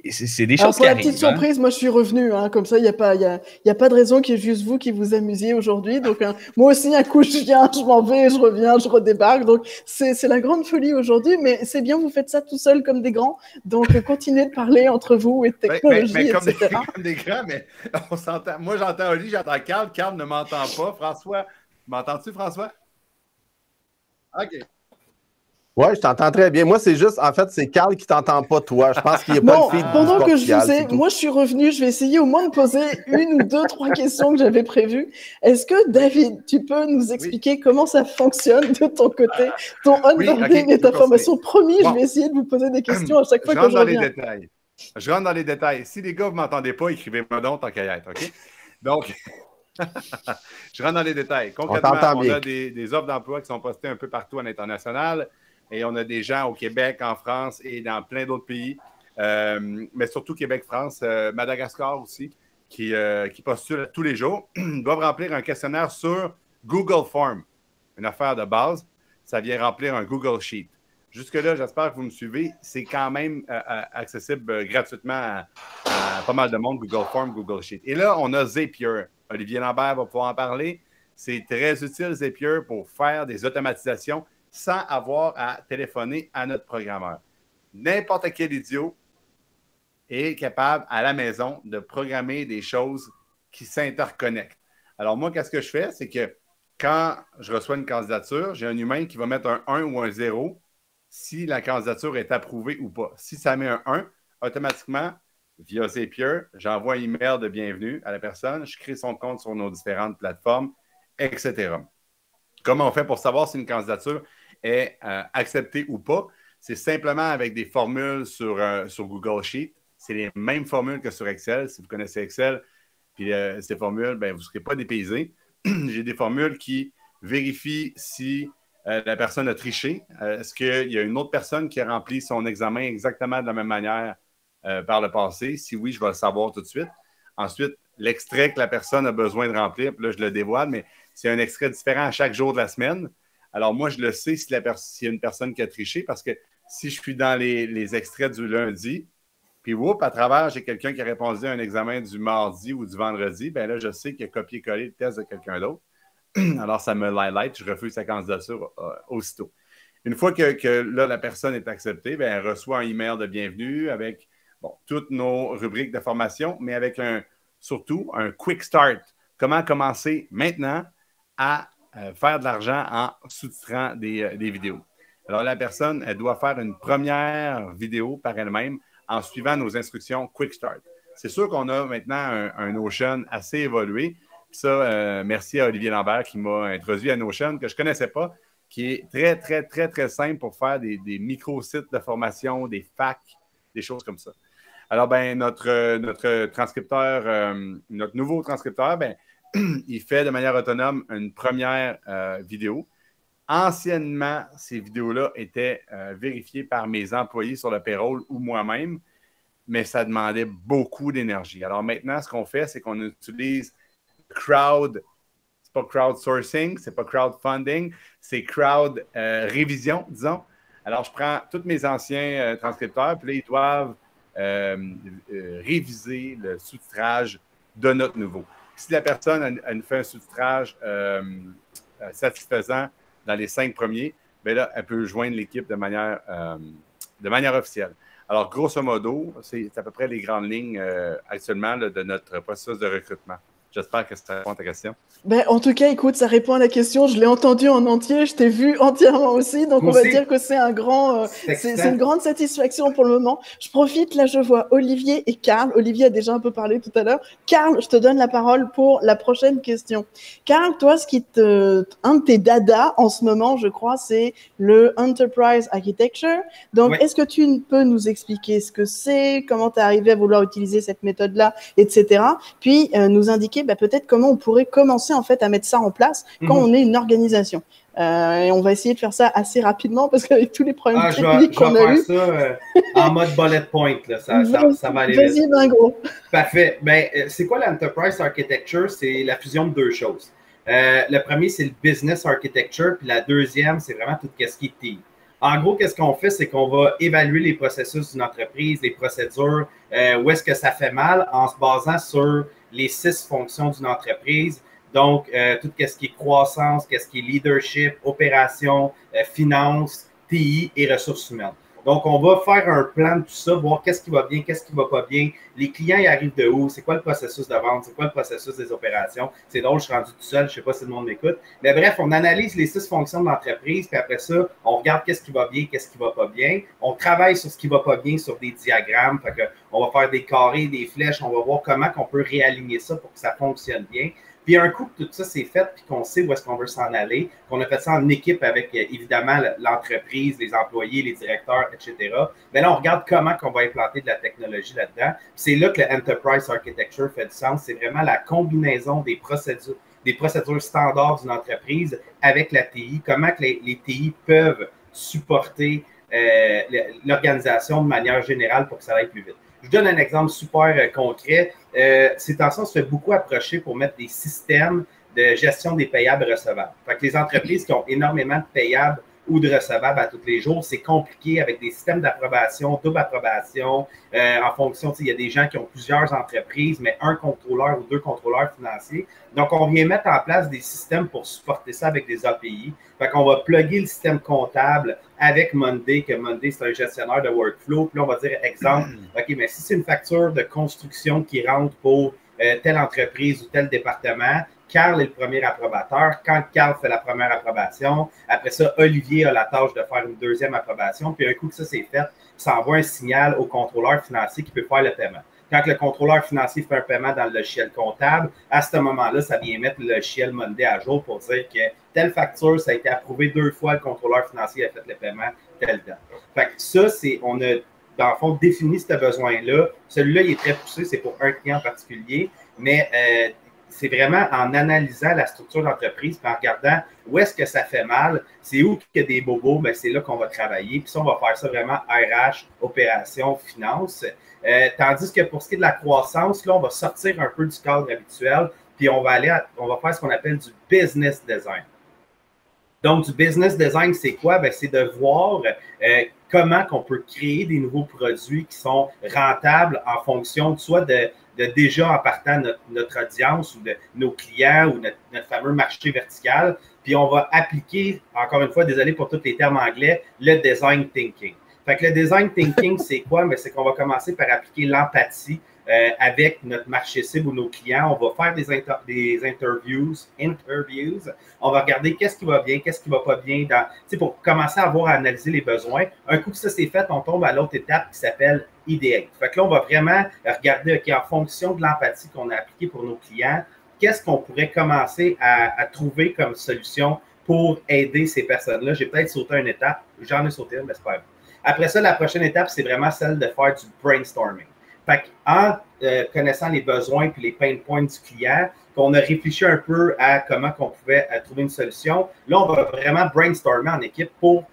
C'est des choses pour qui la petite surprise, moi je suis revenu, comme ça il n'y a pas de raison qu'il y ait juste vous qui vous amusiez aujourd'hui. Donc moi aussi un coup je viens, je m'en vais, je reviens, je redébarque. Donc c'est la grande folie aujourd'hui, mais c'est bien, vous faites ça tout seul comme des grands. Donc continuez de parler entre vous et de technologie, etc. Comme des grands, mais on s'entend. Moi j'entends Oli, j'entends Carl. Carl ne m'entend pas. François, m'entends-tu François? OK. Oui, je t'entends très bien. Moi, c'est juste, en fait, c'est Carl qui t'entend pas, toi. Je pense qu'il n'y a pas le feed pendant du que je Portugal, vous ai, moi, je suis revenu. Je vais essayer au moins de poser 1 ou 2, 3 questions que j'avais prévues. Est-ce que, David, tu peux nous expliquer comment ça fonctionne de ton côté, ton onboarding et ta formation? Promis, je vais essayer de vous poser des questions à chaque fois que je reviens. Dans les détails. Je rentre dans les détails. Si les gars, vous ne m'entendez pas, écrivez-moi donc tant qu'à y être, OK? Donc, je rentre dans les détails. Concrètement, on a des offres d'emploi qui sont postées un peu partout à l'international et on a des gens au Québec, en France et dans plein d'autres pays, mais surtout Québec-France, Madagascar aussi, qui postulent tous les jours. Ils doivent remplir un questionnaire sur Google Form, une affaire de base. Ça vient remplir un Google Sheet. Jusque-là, j'espère que vous me suivez. C'est quand même accessible gratuitement à pas mal de monde, Google Form, Google Sheet. Et là, on a Zapier. Olivier Lambert va pouvoir en parler. C'est très utile, Zapier, pour faire des automatisations sans avoir à téléphoner à notre programmeur. N'importe quel idiot est capable, à la maison, de programmer des choses qui s'interconnectent. Alors moi, qu'est-ce que je fais? C'est que quand je reçois une candidature, j'ai un humain qui va mettre un 1 ou un 0 si la candidature est approuvée ou pas. Si ça met un 1, automatiquement, via Zapier, j'envoie un email de bienvenue à la personne, je crée son compte sur nos différentes plateformes, etc. Comment on fait pour savoir si une candidature est acceptée ou pas? C'est simplement avec des formules sur Google Sheet. C'est les mêmes formules que sur Excel. Si vous connaissez Excel, puis ces formules, ben, vous ne serez pas dépaysés. J'ai des formules qui vérifient si la personne a triché. Est-ce qu'il y a une autre personne qui a rempli son examen exactement de la même manière par le passé? Si oui, je vais le savoir tout de suite. Ensuite, l'extrait que la personne a besoin de remplir, puis là, je le dévoile, mais c'est un extrait différent à chaque jour de la semaine. Alors, moi, je le sais s'il y a une personne qui a triché, parce que si je suis dans les extraits du lundi, puis à travers, j'ai quelqu'un qui a répondu à un examen du mardi ou du vendredi, bien là, je sais qu'il a copié-collé le test de quelqu'un d'autre. Alors, ça me highlight, je refuse sa candidature aussitôt. Une fois que là, la personne est acceptée, bien, elle reçoit un email de bienvenue avec toutes nos rubriques de formation, mais avec surtout un quick start. Comment commencer maintenant à faire de l'argent en sous-titrant des vidéos. Alors, la personne, elle doit faire une première vidéo par elle-même en suivant nos instructions Quick Start. C'est sûr qu'on a maintenant un Notion assez évolué. Puis ça, merci à Olivier Lambert qui m'a introduit à Notion, que je ne connaissais pas, qui est très, très, très, très simple pour faire des micro-sites de formation, des facs, des choses comme ça. Alors, ben, notre transcripteur, notre nouveau transcripteur, ben, il fait de manière autonome une première vidéo. Anciennement, ces vidéos-là étaient vérifiées par mes employés sur le payroll ou moi-même, mais ça demandait beaucoup d'énergie. Alors maintenant, ce qu'on fait, c'est qu'on utilise c'est pas crowdsourcing, c'est pas crowdfunding, c'est crowd révision, disons. Alors, je prends tous mes anciens transcripteurs, puis là, ils doivent réviser le sous-titrage de notre nouveau. Si la personne elle fait un sous-titrage satisfaisant dans les 5 premiers, bien là, elle peut joindre l'équipe de manière officielle. Alors, grosso modo, c'est à peu près les grandes lignes actuellement là, de notre processus de recrutement. J'espère que ça répond à ta question. Ben, en tout cas, écoute, ça répond à la question. Je l'ai entendu en entier, je t'ai vu entièrement aussi. Donc, on va dire que c'est c'est une grande satisfaction pour le moment. Je profite, là, je vois Olivier et Carl. Olivier a déjà un peu parlé tout à l'heure. Carl, je te donne la parole pour la prochaine question. Carl, toi, un de tes dadas en ce moment, je crois, c'est le Enterprise Architecture. Donc, oui. Est-ce que tu peux nous expliquer ce que c'est, comment tu es arrivé à vouloir utiliser cette méthode-là, etc. Puis, nous indiquer peut-être comment on pourrait commencer en fait à mettre ça en place quand on est une organisation. Et on va essayer de faire ça assez rapidement parce qu'avec tous les problèmes techniques qu'on a eu. Je vais faire ça en mode bullet point. Là. Ça va aller vite. Vas-y, ben gros. Parfait. Ben, c'est quoi l'Enterprise Architecture? C'est la fusion de deux choses. Le premier, c'est le Business Architecture. Puis la deuxième, c'est vraiment tout ce qui est team. En gros, qu'est-ce qu'on fait? C'est qu'on va évaluer les processus d'une entreprise, les procédures, où est-ce que ça fait mal en se basant sur les 6 fonctions d'une entreprise. Donc, tout ce qui est croissance, qu'est-ce qui est leadership, opération, finance, TI et ressources humaines. Donc, on va faire un plan de tout ça, voir qu'est-ce qui va bien, qu'est-ce qui ne va pas bien. Les clients, ils arrivent de où? C'est quoi le processus de vente? C'est quoi le processus des opérations? C'est drôle, je suis rendu tout seul, je ne sais pas si le monde m'écoute. Mais bref, on analyse les 6 fonctions de l'entreprise, puis après ça, on regarde qu'est-ce qui va bien, qu'est-ce qui ne va pas bien. On travaille sur ce qui ne va pas bien sur des diagrammes. Fait on va faire des carrés, des flèches, on va voir comment on peut réaligner ça pour que ça fonctionne bien. Puis un coup que tout ça c'est fait, puis qu'on sait où est-ce qu'on veut s'en aller, qu'on a fait ça en équipe avec évidemment l'entreprise, les employés, les directeurs, etc. Mais là, on regarde comment on va implanter de la technologie là-dedans. C'est là que l'Enterprise Architecture fait du sens. C'est vraiment la combinaison des procédures standards d'une entreprise avec la TI, comment que les TI peuvent supporter l'organisation de manière générale pour que ça aille plus vite. Je vous donne un exemple super concret. Ces temps-ci, on se fait beaucoup approcher pour mettre des systèmes de gestion des payables recevables. Fait que les entreprises qui ont énormément de payables ou de recevables à tous les jours, c'est compliqué avec des systèmes d'approbation, double approbation, en fonction, il y a des gens qui ont plusieurs entreprises, mais un contrôleur ou deux contrôleurs financiers. Donc, on vient mettre en place des systèmes pour supporter ça avec des API. Fait qu'on va plugger le système comptable avec Monday, que Monday, c'est un gestionnaire de workflow. Puis là, on va dire, exemple, OK, mais si c'est une facture de construction qui rentre pour telle entreprise ou tel département, Carl est le premier approbateur. Quand Carl fait la première approbation, après ça, Olivier a la tâche de faire une deuxième approbation. Puis un coup que ça c'est fait, ça envoie un signal au contrôleur financier qui peut faire le paiement. Quand le contrôleur financier fait un paiement dans le logiciel comptable, à ce moment-là, ça vient mettre le logiciel Monday à jour pour dire que telle facture, ça a été approuvé 2 fois, le contrôleur financier a fait le paiement telle date. Fait que ça, on a, dans le fond, défini ce besoin-là. Celui-là, il est très poussé, c'est pour un client en particulier, mais c'est vraiment en analysant la structure d'entreprise, puis en regardant où est-ce que ça fait mal, c'est où qu'il y a des bobos, bien, c'est là qu'on va travailler. Puis ça, on va faire ça vraiment RH, opération, finance. Tandis que pour ce qui est de la croissance, là, on va sortir un peu du cadre habituel, puis on va faire ce qu'on appelle du business design. Donc, du business design, c'est quoi? Bien, c'est de voir comment on peut créer des nouveaux produits qui sont rentables en fonction soit de déjà en partant notre audience ou de nos clients ou notre fameux marché vertical. Puis on va appliquer, encore une fois, désolé pour tous les termes anglais, le design thinking. Fait que le design thinking, c'est quoi? Bien, c'est qu'on va commencer par appliquer l'empathie avec notre marché cible ou nos clients. On va faire des interviews. On va regarder qu'est-ce qui va bien, qu'est-ce qui ne va pas bien pour commencer à analyser les besoins. Un coup que ça c'est fait, on tombe à l'autre étape qui s'appelle ideate. Fait que là, on va vraiment regarder, OK, en fonction de l'empathie qu'on a appliquée pour nos clients, qu'est-ce qu'on pourrait commencer à trouver comme solution pour aider ces personnes-là. J'ai peut-être sauté une étape. J'en ai sauté une, mais c'est pas grave. Après ça, la prochaine étape, c'est vraiment celle de faire du brainstorming. Fait qu'en connaissant les besoins et les pain points du client, qu'on a réfléchi un peu à comment on pouvait trouver une solution, là, on va vraiment brainstormer en équipe pour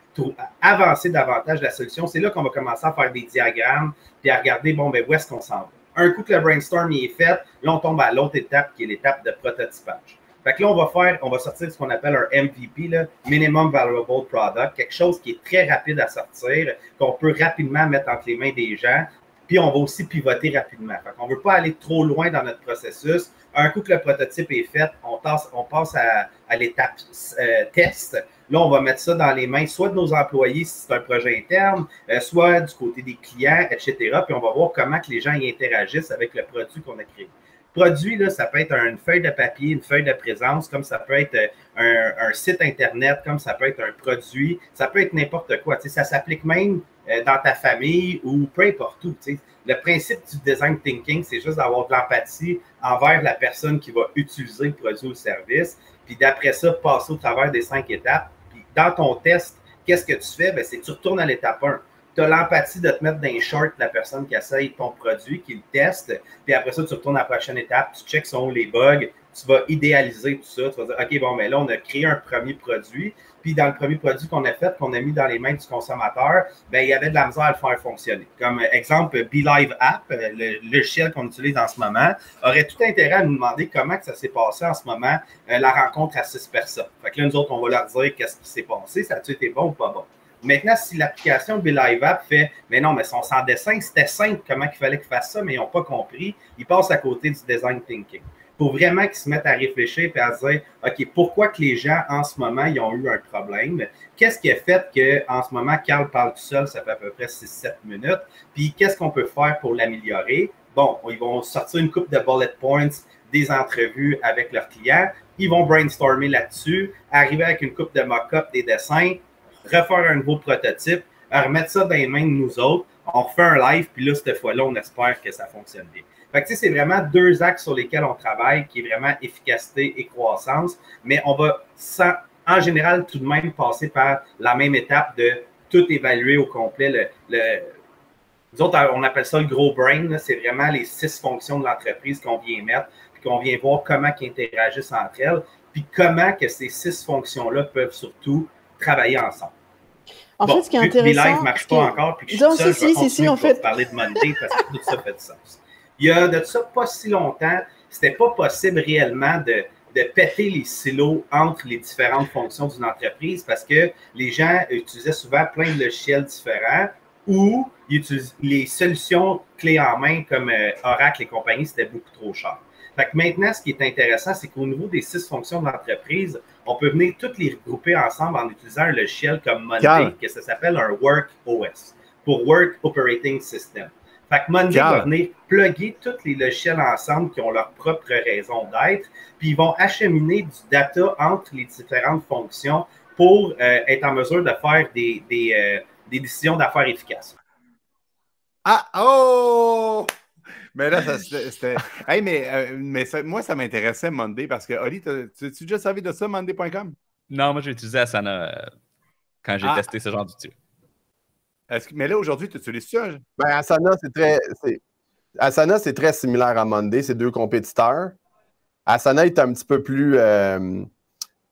avancer davantage la solution. C'est là qu'on va commencer à faire des diagrammes et à regarder, bon, ben où est-ce qu'on s'en va. Un coup que le brainstorm est fait, là, on tombe à l'autre étape qui est l'étape de prototypage. Fait que là, on va sortir ce qu'on appelle un MVP, là, Minimum Valuable Product, quelque chose qui est très rapide à sortir, qu'on peut rapidement mettre entre les mains des gens. Puis, on va aussi pivoter rapidement. On ne veut pas aller trop loin dans notre processus. Un coup que le prototype est fait, on passe à l'étape test. Là, on va mettre ça dans les mains soit de nos employés si c'est un projet interne, soit du côté des clients, etc. Puis, on va voir comment que les gens y interagissent avec le produit qu'on a créé. Produit, là, ça peut être une feuille de papier, une feuille de présence, comme ça peut être un site Internet, comme ça peut être un produit, ça peut être n'importe quoi. Ça s'applique même dans ta famille ou peu importe où. Le principe du design thinking, c'est juste d'avoir de l'empathie envers la personne qui va utiliser le produit ou le service, puis d'après ça, passer au travers des 5 étapes. Puis dans ton test, qu'est-ce que tu fais? Bien, c'est que tu retournes à l'étape 1. Tu as l'empathie de te mettre dans les shorts de la personne qui essaye ton produit, qui le teste, puis après ça, tu retournes à la prochaine étape, tu checks sont les bugs, tu vas idéaliser tout ça, tu vas dire, OK, bon, mais là, on a créé un premier produit, puis dans le premier produit qu'on a fait, qu'on a mis dans les mains du consommateur, bien, il y avait de la misère à le faire fonctionner. Comme exemple, BeLive App, le logiciel qu'on utilise en ce moment, aurait tout intérêt à nous demander comment que ça s'est passé en ce moment, la rencontre à 6 personnes. Fait que là, nous autres, on va leur dire qu'est-ce qui s'est passé, ça a-tu été bon ou pas bon. Maintenant, si l'application BeLive App fait « Mais non, mais son sans dessin, c'était simple, comment il fallait qu'ils fassent ça, mais ils n'ont pas compris », ils passent à côté du design thinking. Pour vraiment qu'ils se mettent à réfléchir et à se dire « OK, pourquoi que les gens, en ce moment, ils ont eu un problème? Qu'est-ce qui a fait qu'en ce moment, Carl parle tout seul, ça fait à peu près 6-7 minutes? Puis qu'est-ce qu'on peut faire pour l'améliorer? » Bon, ils vont sortir une couple de bullet points, des entrevues avec leurs clients. Ils vont brainstormer là-dessus, arriver avec une couple de mock-up, des dessins, refaire un nouveau prototype, remettre ça dans les mains de nous autres. on refait un live, puis là, cette fois-là, on espère que ça fonctionne bien. Fait que, tu sais, c'est vraiment 2 axes sur lesquels on travaille, qui est vraiment efficacité et croissance, mais on va, en général, tout de même passer par la même étape de tout évaluer au complet. Nous autres, on appelle ça le gros brain. C'est vraiment les 6 fonctions de l'entreprise qu'on vient mettre, puis qu'on vient voir comment ils interagissent entre elles, puis comment que ces 6 fonctions-là peuvent surtout travailler ensemble. En fait, ce qui est intéressant... Mes lives ne marchent pas encore, puis je suis seul, je vais continuer pour parler de Monday parce que tout ça fait du sens. Il y a de ça pas si longtemps, c'était pas possible réellement de péter les silos entre les différentes fonctions d'une entreprise parce que les gens utilisaient souvent plein de logiciels différents ou ils utilisent les solutions clés en main comme Oracle et compagnie, c'était beaucoup trop cher. Fait que maintenant, ce qui est intéressant, c'est qu'au niveau des 6 fonctions de l'entreprise, on peut venir toutes les regrouper ensemble en utilisant un logiciel comme Monday, que ça s'appelle un Work OS, pour Work Operating System. Fait que Monday va venir plugger tous les logiciels ensemble qui ont leur propre raison d'être, puis ils vont acheminer du data entre les différentes fonctions pour être en mesure de faire des décisions d'affaires efficaces. Ah, oh! Mais là, c'était. Hey, mais moi, ça m'intéressait Monday parce que, Oli, tu déjà servi de ça, Monday.com? Non, moi, j'ai utilisé Asana quand j'ai testé ce genre d'outil. Mais là, aujourd'hui, tu utilises ça? Ben, Asana, c'est très similaire à Monday. C'est 2 compétiteurs. Asana est un petit peu plus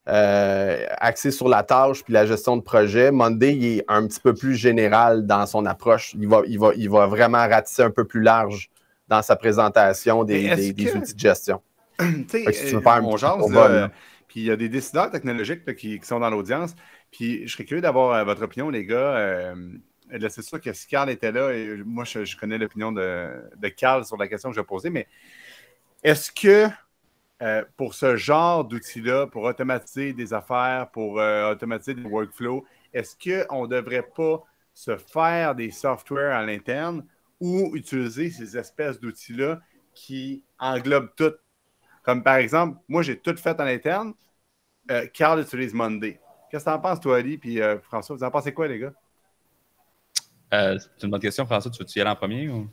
axé sur la tâche puis la gestion de projet. Monday, il est un petit peu plus général dans son approche. Il va vraiment ratisser un peu plus large dans sa présentation des outils de gestion. Tu sais, on jase, puis il y a des décideurs technologiques là, qui sont dans l'audience. Puis je serais curieux d'avoir votre opinion, les gars. Là, c'est sûr que si Carl était là, et moi, je connais l'opinion de Carl sur la question que j'ai posée, mais est-ce que pour ce genre d'outils-là, pour automatiser des affaires, pour automatiser des workflows, est-ce qu'on ne devrait pas se faire des softwares à l'interne ou utiliser ces espèces d'outils-là qui englobent tout? Comme par exemple, moi, j'ai tout fait en interne. Carl utilise Monday. Qu'est-ce que tu en penses, toi, Ali, puis François? Vous en pensez quoi, les gars? C'est une bonne question, François. Tu veux y aller en premier? Ou...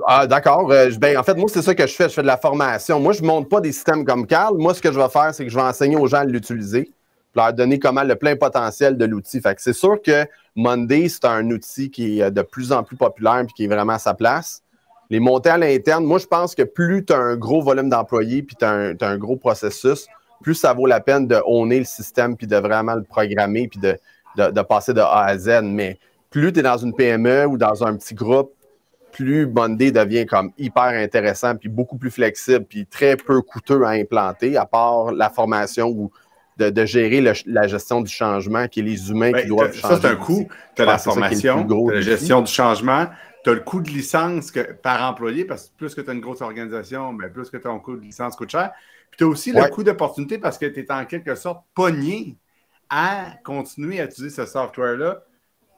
Ah, d'accord. En fait, moi, c'est ça que je fais. Je fais de la formation. Moi, je ne monte pas des systèmes comme Carl. Moi, ce que je vais faire, c'est que je vais enseigner aux gens à l'utiliser, leur donner comment le plein potentiel de l'outil. Fait que c'est sûr que Monday, c'est un outil qui est de plus en plus populaire et qui est vraiment à sa place. Les montées à l'interne, moi, je pense que plus tu as un gros volume d'employés puis tu as un gros processus, plus ça vaut la peine de owner le système puis de vraiment le programmer puis de passer de A à Z. Mais plus tu es dans une PME ou dans un petit groupe, plus Monday devient comme hyper intéressant puis beaucoup plus flexible puis très peu coûteux à implanter, à part la formation ou de gérer la gestion du changement qui est les humains qui doivent changer. Ça, c'est un coût. Tu as la formation, tu as la gestion du changement, tu as le coût de licence par employé, parce que plus que tu as une grosse organisation, bien, plus que ton coût de licence coûte cher. Puis tu as aussi le coût d'opportunité parce que tu es en quelque sorte pogné à continuer à utiliser ce software-là.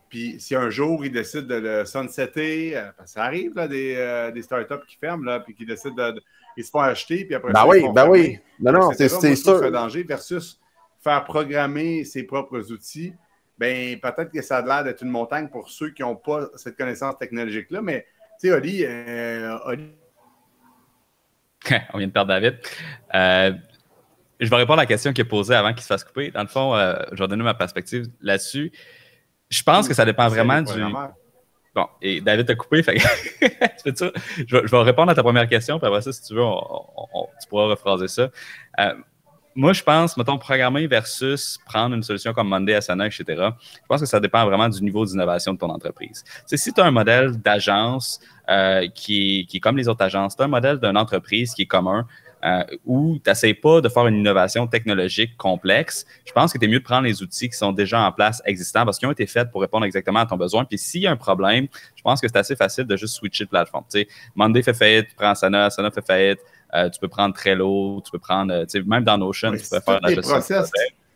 Puis si un jour, ils décident de le sunsetter, ça arrive, là, des startups qui ferment, là, puis qui décident ils se font acheter, puis après ils font fermer. Non, c'est sûr. C'est un danger versus faire programmer ses propres outils. Bien, peut-être que ça a l'air d'être une montagne pour ceux qui n'ont pas cette connaissance technologique-là, mais tu sais, Oli... On vient de perdre David. Je vais répondre à la question qui est posée avant qu'il se fasse couper. Dans le fond, je vais donner ma perspective là-dessus. Je pense que ça dépend vraiment du... Bon, et David t'a coupé, fait que je vais répondre à ta première question, puis après ça, si tu veux, tu pourras rephraser ça. Moi, je pense, mettons, programmer versus prendre une solution comme Monday, Asana, etc., je pense que ça dépend vraiment du niveau d'innovation de ton entreprise. T'sais, si tu as un modèle d'agence qui est comme les autres agences, tu as un modèle d'une entreprise qui est commun, où tu n'essaies pas de faire une innovation technologique complexe, je pense que tu es mieux de prendre les outils qui sont déjà en place, existants, parce qu'ils ont été faits pour répondre exactement à ton besoin. Puis s'il y a un problème, je pense que c'est assez facile de juste switcher de plateforme. Tu sais, Monday fait faillite, tu prends Asana, Asana fait faillite, tu peux prendre Trello, tu peux prendre, même dans Notion, tu peux faire la gestion.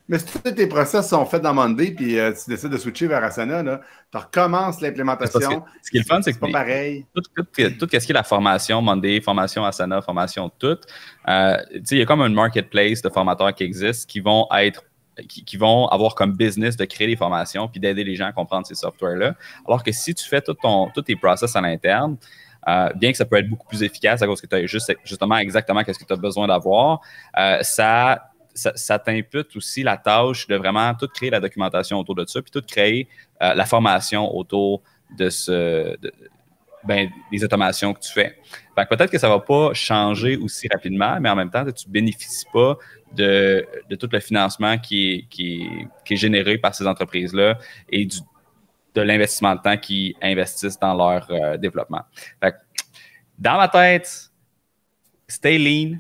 Mais si tous tes process sont faits dans Monday puis tu décides de switcher vers Asana, tu recommences l'implémentation. Ce qui est le fun, c'est que pas pareil. Tout ce qui est la formation Monday, formation Asana, formation toute, il y a comme un marketplace de formateurs qui existe qui vont être qui vont avoir comme business de créer des formations puis d'aider les gens à comprendre ces softwares-là. Alors que si tu fais tous tes process à l'interne, bien que ça peut être beaucoup plus efficace à cause que tu as justement exactement qu'est-ce que tu as besoin d'avoir, ça t'impute aussi la tâche de vraiment tout créer la documentation autour de ça, puis tout créer la formation autour de des automations que tu fais. Fait que peut-être que ça ne va pas changer aussi rapidement, mais en même temps, tu ne bénéficies pas de tout le financement qui est généré par ces entreprises-là et de l'investissement de temps qu'ils investissent dans leur développement. Fait que, dans ma tête, stay lean.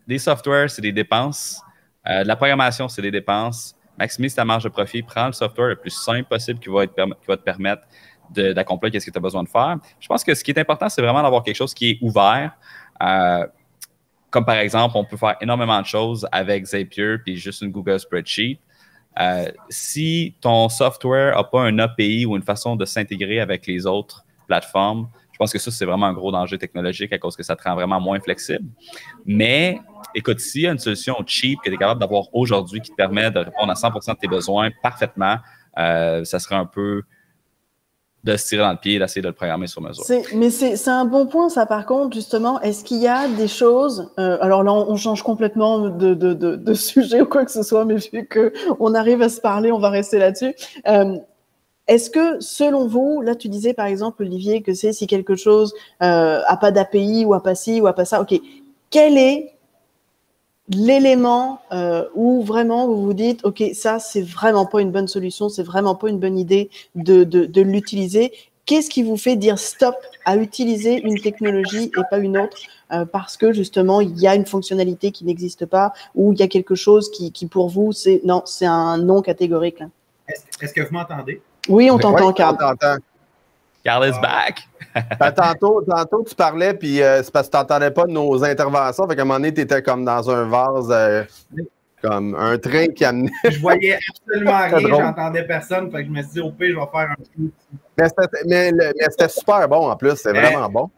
Des softwares, c'est des dépenses. De la programmation, c'est des dépenses. Maximise ta marge de profit. Prends le software le plus simple possible qui va te permettre d'accomplir ce que tu as besoin de faire. Je pense que ce qui est important, c'est vraiment d'avoir quelque chose qui est ouvert. Comme par exemple, on peut faire énormément de choses avec Zapier puis juste une Google Spreadsheet. Si ton software n'a pas un API ou une façon de s'intégrer avec les autres plateformes, je pense que ça, c'est vraiment un gros danger technologique à cause que ça te rend vraiment moins flexible. Mais, écoute, s'il y a une solution cheap que tu es capable d'avoir aujourd'hui qui te permet de répondre à 100% de tes besoins parfaitement, ça serait un peu de se tirer dans le pied et d'essayer de le programmer sur mesure. Mais c'est un bon point, ça, par contre, justement. Est-ce qu'il y a des choses... alors là, on change complètement de sujet ou quoi que ce soit, mais vu qu'on arrive à se parler, on va rester là-dessus. Est-ce que, selon vous, là, tu disais, par exemple, Olivier, que c'est si quelque chose a pas d'API ou a pas ci ou a pas ça, OK. Quel est l'élément où vraiment vous vous dites, OK, ça, c'est vraiment pas une bonne solution, c'est vraiment pas une bonne idée de l'utiliser. Qu'est-ce qui vous fait dire stop à utiliser une technologie et pas une autre parce que, justement, il y a une fonctionnalité qui n'existe pas ou il y a quelque chose qui pour vous, c'est un non catégorique. Là. Est-ce que vous m'entendez? Oui, on t'entend, Carl. Carl is back. Tantôt, tu parlais, puis c'est parce que tu n'entendais pas nos interventions. Fait qu'à un moment donné, tu étais comme dans un vase, comme un train qui amenait. Je voyais absolument rien, j'entendais personne. Fait que je me suis dit, au pire, je vais faire un coup. Mais c'était super bon en plus, c'est vraiment bon.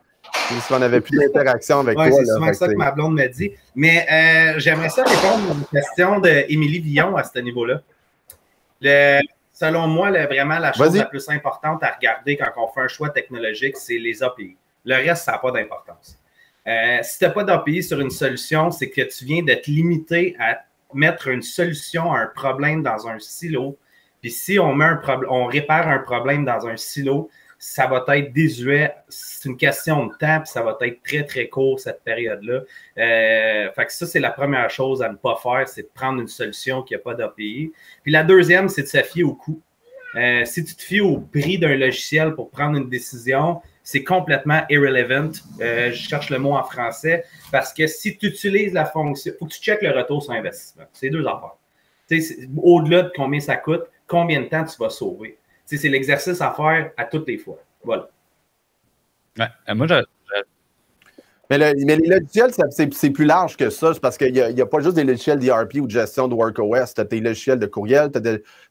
Puis si on avait plus d'interaction avec toi. C'est souvent ça que ma blonde me dit. Mais j'aimerais ça répondre à une question d'Émilie Villon à ce niveau-là. Selon moi, vraiment, la chose la plus importante à regarder quand on fait un choix technologique, c'est les API. Le reste, ça n'a pas d'importance. Si tu n'as pas d'API sur une solution, c'est que tu viens d'être limité à mettre une solution à un problème dans un silo. Puis si on répare un problème dans un silo, ça va être désuet. C'est une question de temps, puis ça va être très, très court, cette période-là. Fait que ça, c'est la première chose à ne pas faire, c'est de prendre une solution qui n'a pas d'API. Puis la deuxième, c'est de se fier au coût. Si tu te fies au prix d'un logiciel pour prendre une décision, c'est complètement irrelevant. Je cherche le mot en français, parce que si tu utilises la fonction, il faut que tu checkes le retour sur investissement. C'est deux affaires. Au-delà de combien ça coûte, combien de temps tu vas sauver. C'est l'exercice à faire à toutes les fois. Voilà. Ouais, moi, Mais les logiciels, c'est plus large que ça. C'est parce qu'il n'y a pas juste des logiciels d'ERP ou de gestion de WorkOS. Tu as tes logiciels de courriel, tu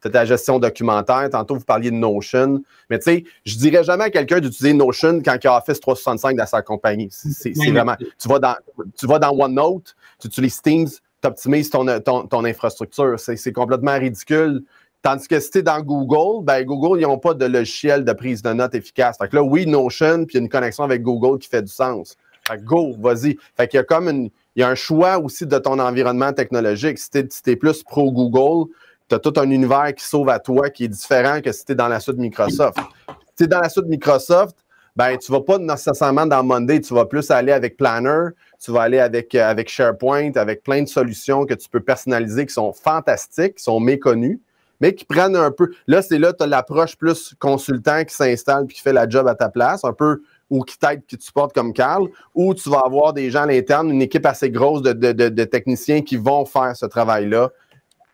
as ta gestion documentaire. Tantôt, vous parliez de Notion. Mais tu sais, je ne dirais jamais à quelqu'un d'utiliser Notion quand il y a Office 365 dans sa compagnie. C'est vraiment... Tu vas dans OneNote, tu utilises Teams, tu optimises ton infrastructure. C'est complètement ridicule. Tandis que si tu es dans Google, Google, ils n'ont pas de logiciel de prise de notes efficace. Fait que là, oui, Notion, puis une connexion avec Google qui fait du sens. Fait que go, vas-y. Fait qu'il y a il y a un choix aussi de ton environnement technologique. Si tu es plus pro Google, tu as tout un univers qui s'ouvre à toi qui est différent que si tu es dans la suite Microsoft. Si tu es dans la suite Microsoft, tu ne vas pas nécessairement dans Monday, tu vas plus aller avec Planner, tu vas aller avec SharePoint, avec plein de solutions que tu peux personnaliser qui sont fantastiques, qui sont méconnues, mais qui prennent un peu... Là, tu as l'approche plus consultant qui s'installe et qui fait la job à ta place, un peu, ou qui t'aide, qui te supporte comme Carl, ou tu vas avoir des gens à l'interne, une équipe assez grosse de techniciens qui vont faire ce travail-là,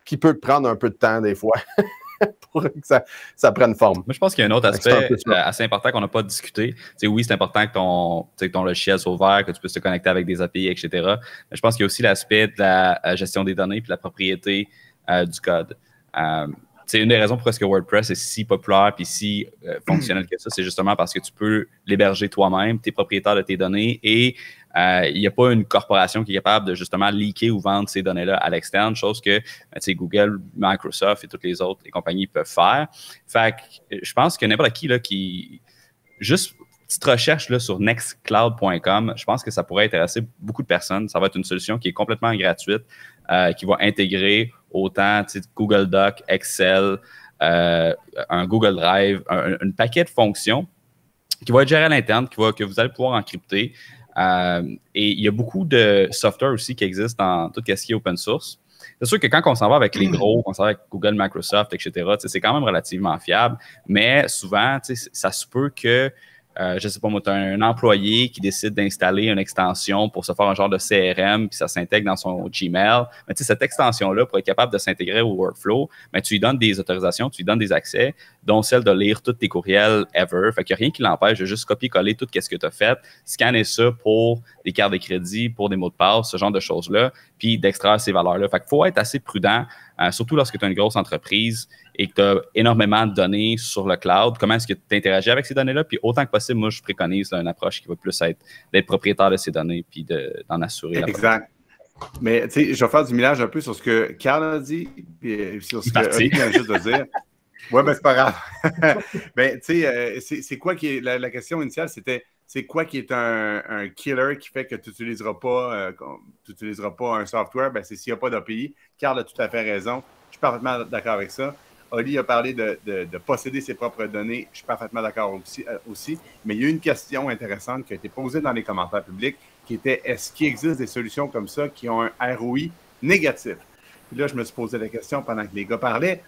qui peut prendre un peu de temps des fois pour que ça prenne forme. Moi, je pense qu'il y a un autre aspect assez important qu'on n'a pas discuté. Oui, c'est important que ton logiciel soit ouvert, que tu puisses te connecter avec des API, etc. Mais je pense qu'il y a aussi l'aspect de la gestion des données et de la propriété du code. C'est une des raisons pourquoi WordPress est si populaire et si fonctionnel que ça, c'est justement parce que tu peux l'héberger toi-même, tu es propriétaire de tes données et il n'y a pas une corporation qui est capable de justement leaker ou vendre ces données-là à l'externe, chose que Google, Microsoft et toutes les autres compagnies peuvent faire. Fait que je pense que n'importe qui, là, juste petite recherche là, sur nextcloud.com, je pense que ça pourrait intéresser beaucoup de personnes. Ça va être une solution qui est complètement gratuite, qui va intégrer autant Google Doc, Excel, un Google Drive, un paquet de fonctions qui va être géré à l'interne, que vous allez pouvoir encrypter. Et il y a beaucoup de software aussi qui existe dans tout ce qui est open source. C'est sûr que quand on s'en va avec les gros, on s'en va avec Google, Microsoft, etc., c'est quand même relativement fiable, mais souvent, ça se peut que je ne sais pas moi, tu as un employé qui décide d'installer une extension pour se faire un genre de CRM, puis ça s'intègre dans son Gmail. Mais cette extension-là, pour être capable de s'intégrer au workflow, mais tu lui donnes des autorisations, tu lui donnes des accès, dont celle de lire tous tes courriels ever. Fait qu'il n'y a rien qui l'empêche de juste copier-coller tout ce que tu as fait, scanner ça pour des cartes de crédit, pour des mots de passe, ce genre de choses-là, puis d'extraire ces valeurs-là. Fait qu'il faut être assez prudent, surtout lorsque tu as une grosse entreprise et que tu as énormément de données sur le cloud. Comment est-ce que tu interagis avec ces données-là? Puis autant que possible, moi, je préconise une approche qui va plus être d'être propriétaire de ces données puis d'en assurer la Exact. Mais tu sais, je vais faire du millage un peu sur ce que Carl a dit puis sur ce que Olivier vient juste de dire. Oui, mais c'est pas grave. Ben, tu sais, c'est quoi qui est la question initiale, c'était c'est quoi qui est un killer qui fait que tu n'utiliseras pas un software? Ben, c'est s'il n'y a pas d'API. Carl a tout à fait raison. Je suis parfaitement d'accord avec ça. Oli a parlé de posséder ses propres données. Je suis parfaitement d'accord aussi. Mais il y a une question intéressante qui a été posée dans les commentaires publics qui était est-ce qu'il existe des solutions comme ça qui ont un ROI négatif? Puis là, je me suis posé la question pendant que les gars parlaient.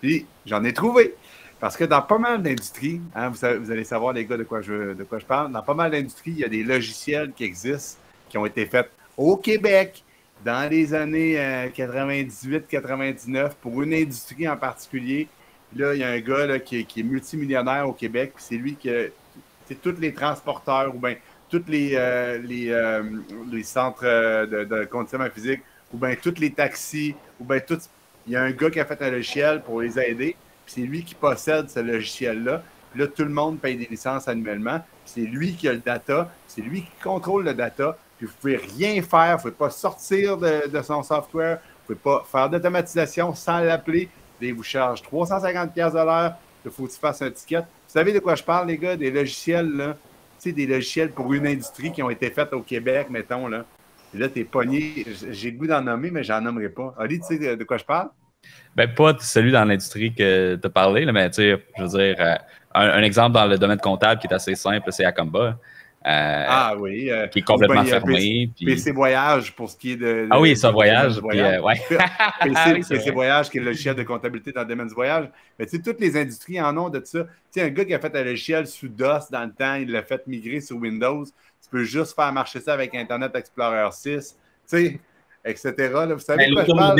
Puis j'en ai trouvé. Parce que dans pas mal d'industries, hein, vous allez savoir, les gars, de quoi je parle, dans pas mal d'industries, il y a des logiciels qui existent, qui ont été faits au Québec dans les années 98-99 pour une industrie en particulier. Puis là, il y a un gars là, qui est multimillionnaire au Québec, puis c'est lui qui c'est tous les transporteurs ou bien tous les centres de conditionnement physique ou bien tous les taxis ou bien tout. Il y a un gars qui a fait un logiciel pour les aider. C'est lui qui possède ce logiciel-là. Puis là, tout le monde paye des licences annuellement. C'est lui qui a le data. C'est lui qui contrôle le data. Puis vous ne pouvez rien faire. Vous ne pouvez pas sortir de son software. Vous ne pouvez pas faire d'automatisation sans l'appeler. Il vous charge 350$ de l'heure. Il faut que tu fasses un ticket. Vous savez de quoi je parle, les gars? Des logiciels, là. Tu sais, des logiciels pour une industrie qui ont été faits au Québec, mettons, là. Et là, tu es pogné. J'ai le goût d'en nommer, mais je n'en nommerai pas. Oli, tu sais de quoi je parle? Ben, pas celui dans l'industrie que tu as parlé, là, mais tu sais, je veux dire, un exemple dans le domaine comptable qui est assez simple, c'est Acomba. Oui. Qui est complètement fermé. PC Voyage pour ce qui est de. Ah oui, ça voyage. PC Voyage qui est le logiciel de comptabilité dans le domaine du voyage. Mais tu sais, toutes les industries en ont de ça. Tu sais, un gars qui a fait un logiciel sous DOS dans le temps, il l'a fait migrer sur Windows. Tu peux juste faire marcher ça avec Internet Explorer 6, tu sais, etc. Là, vous savez quoi je parle?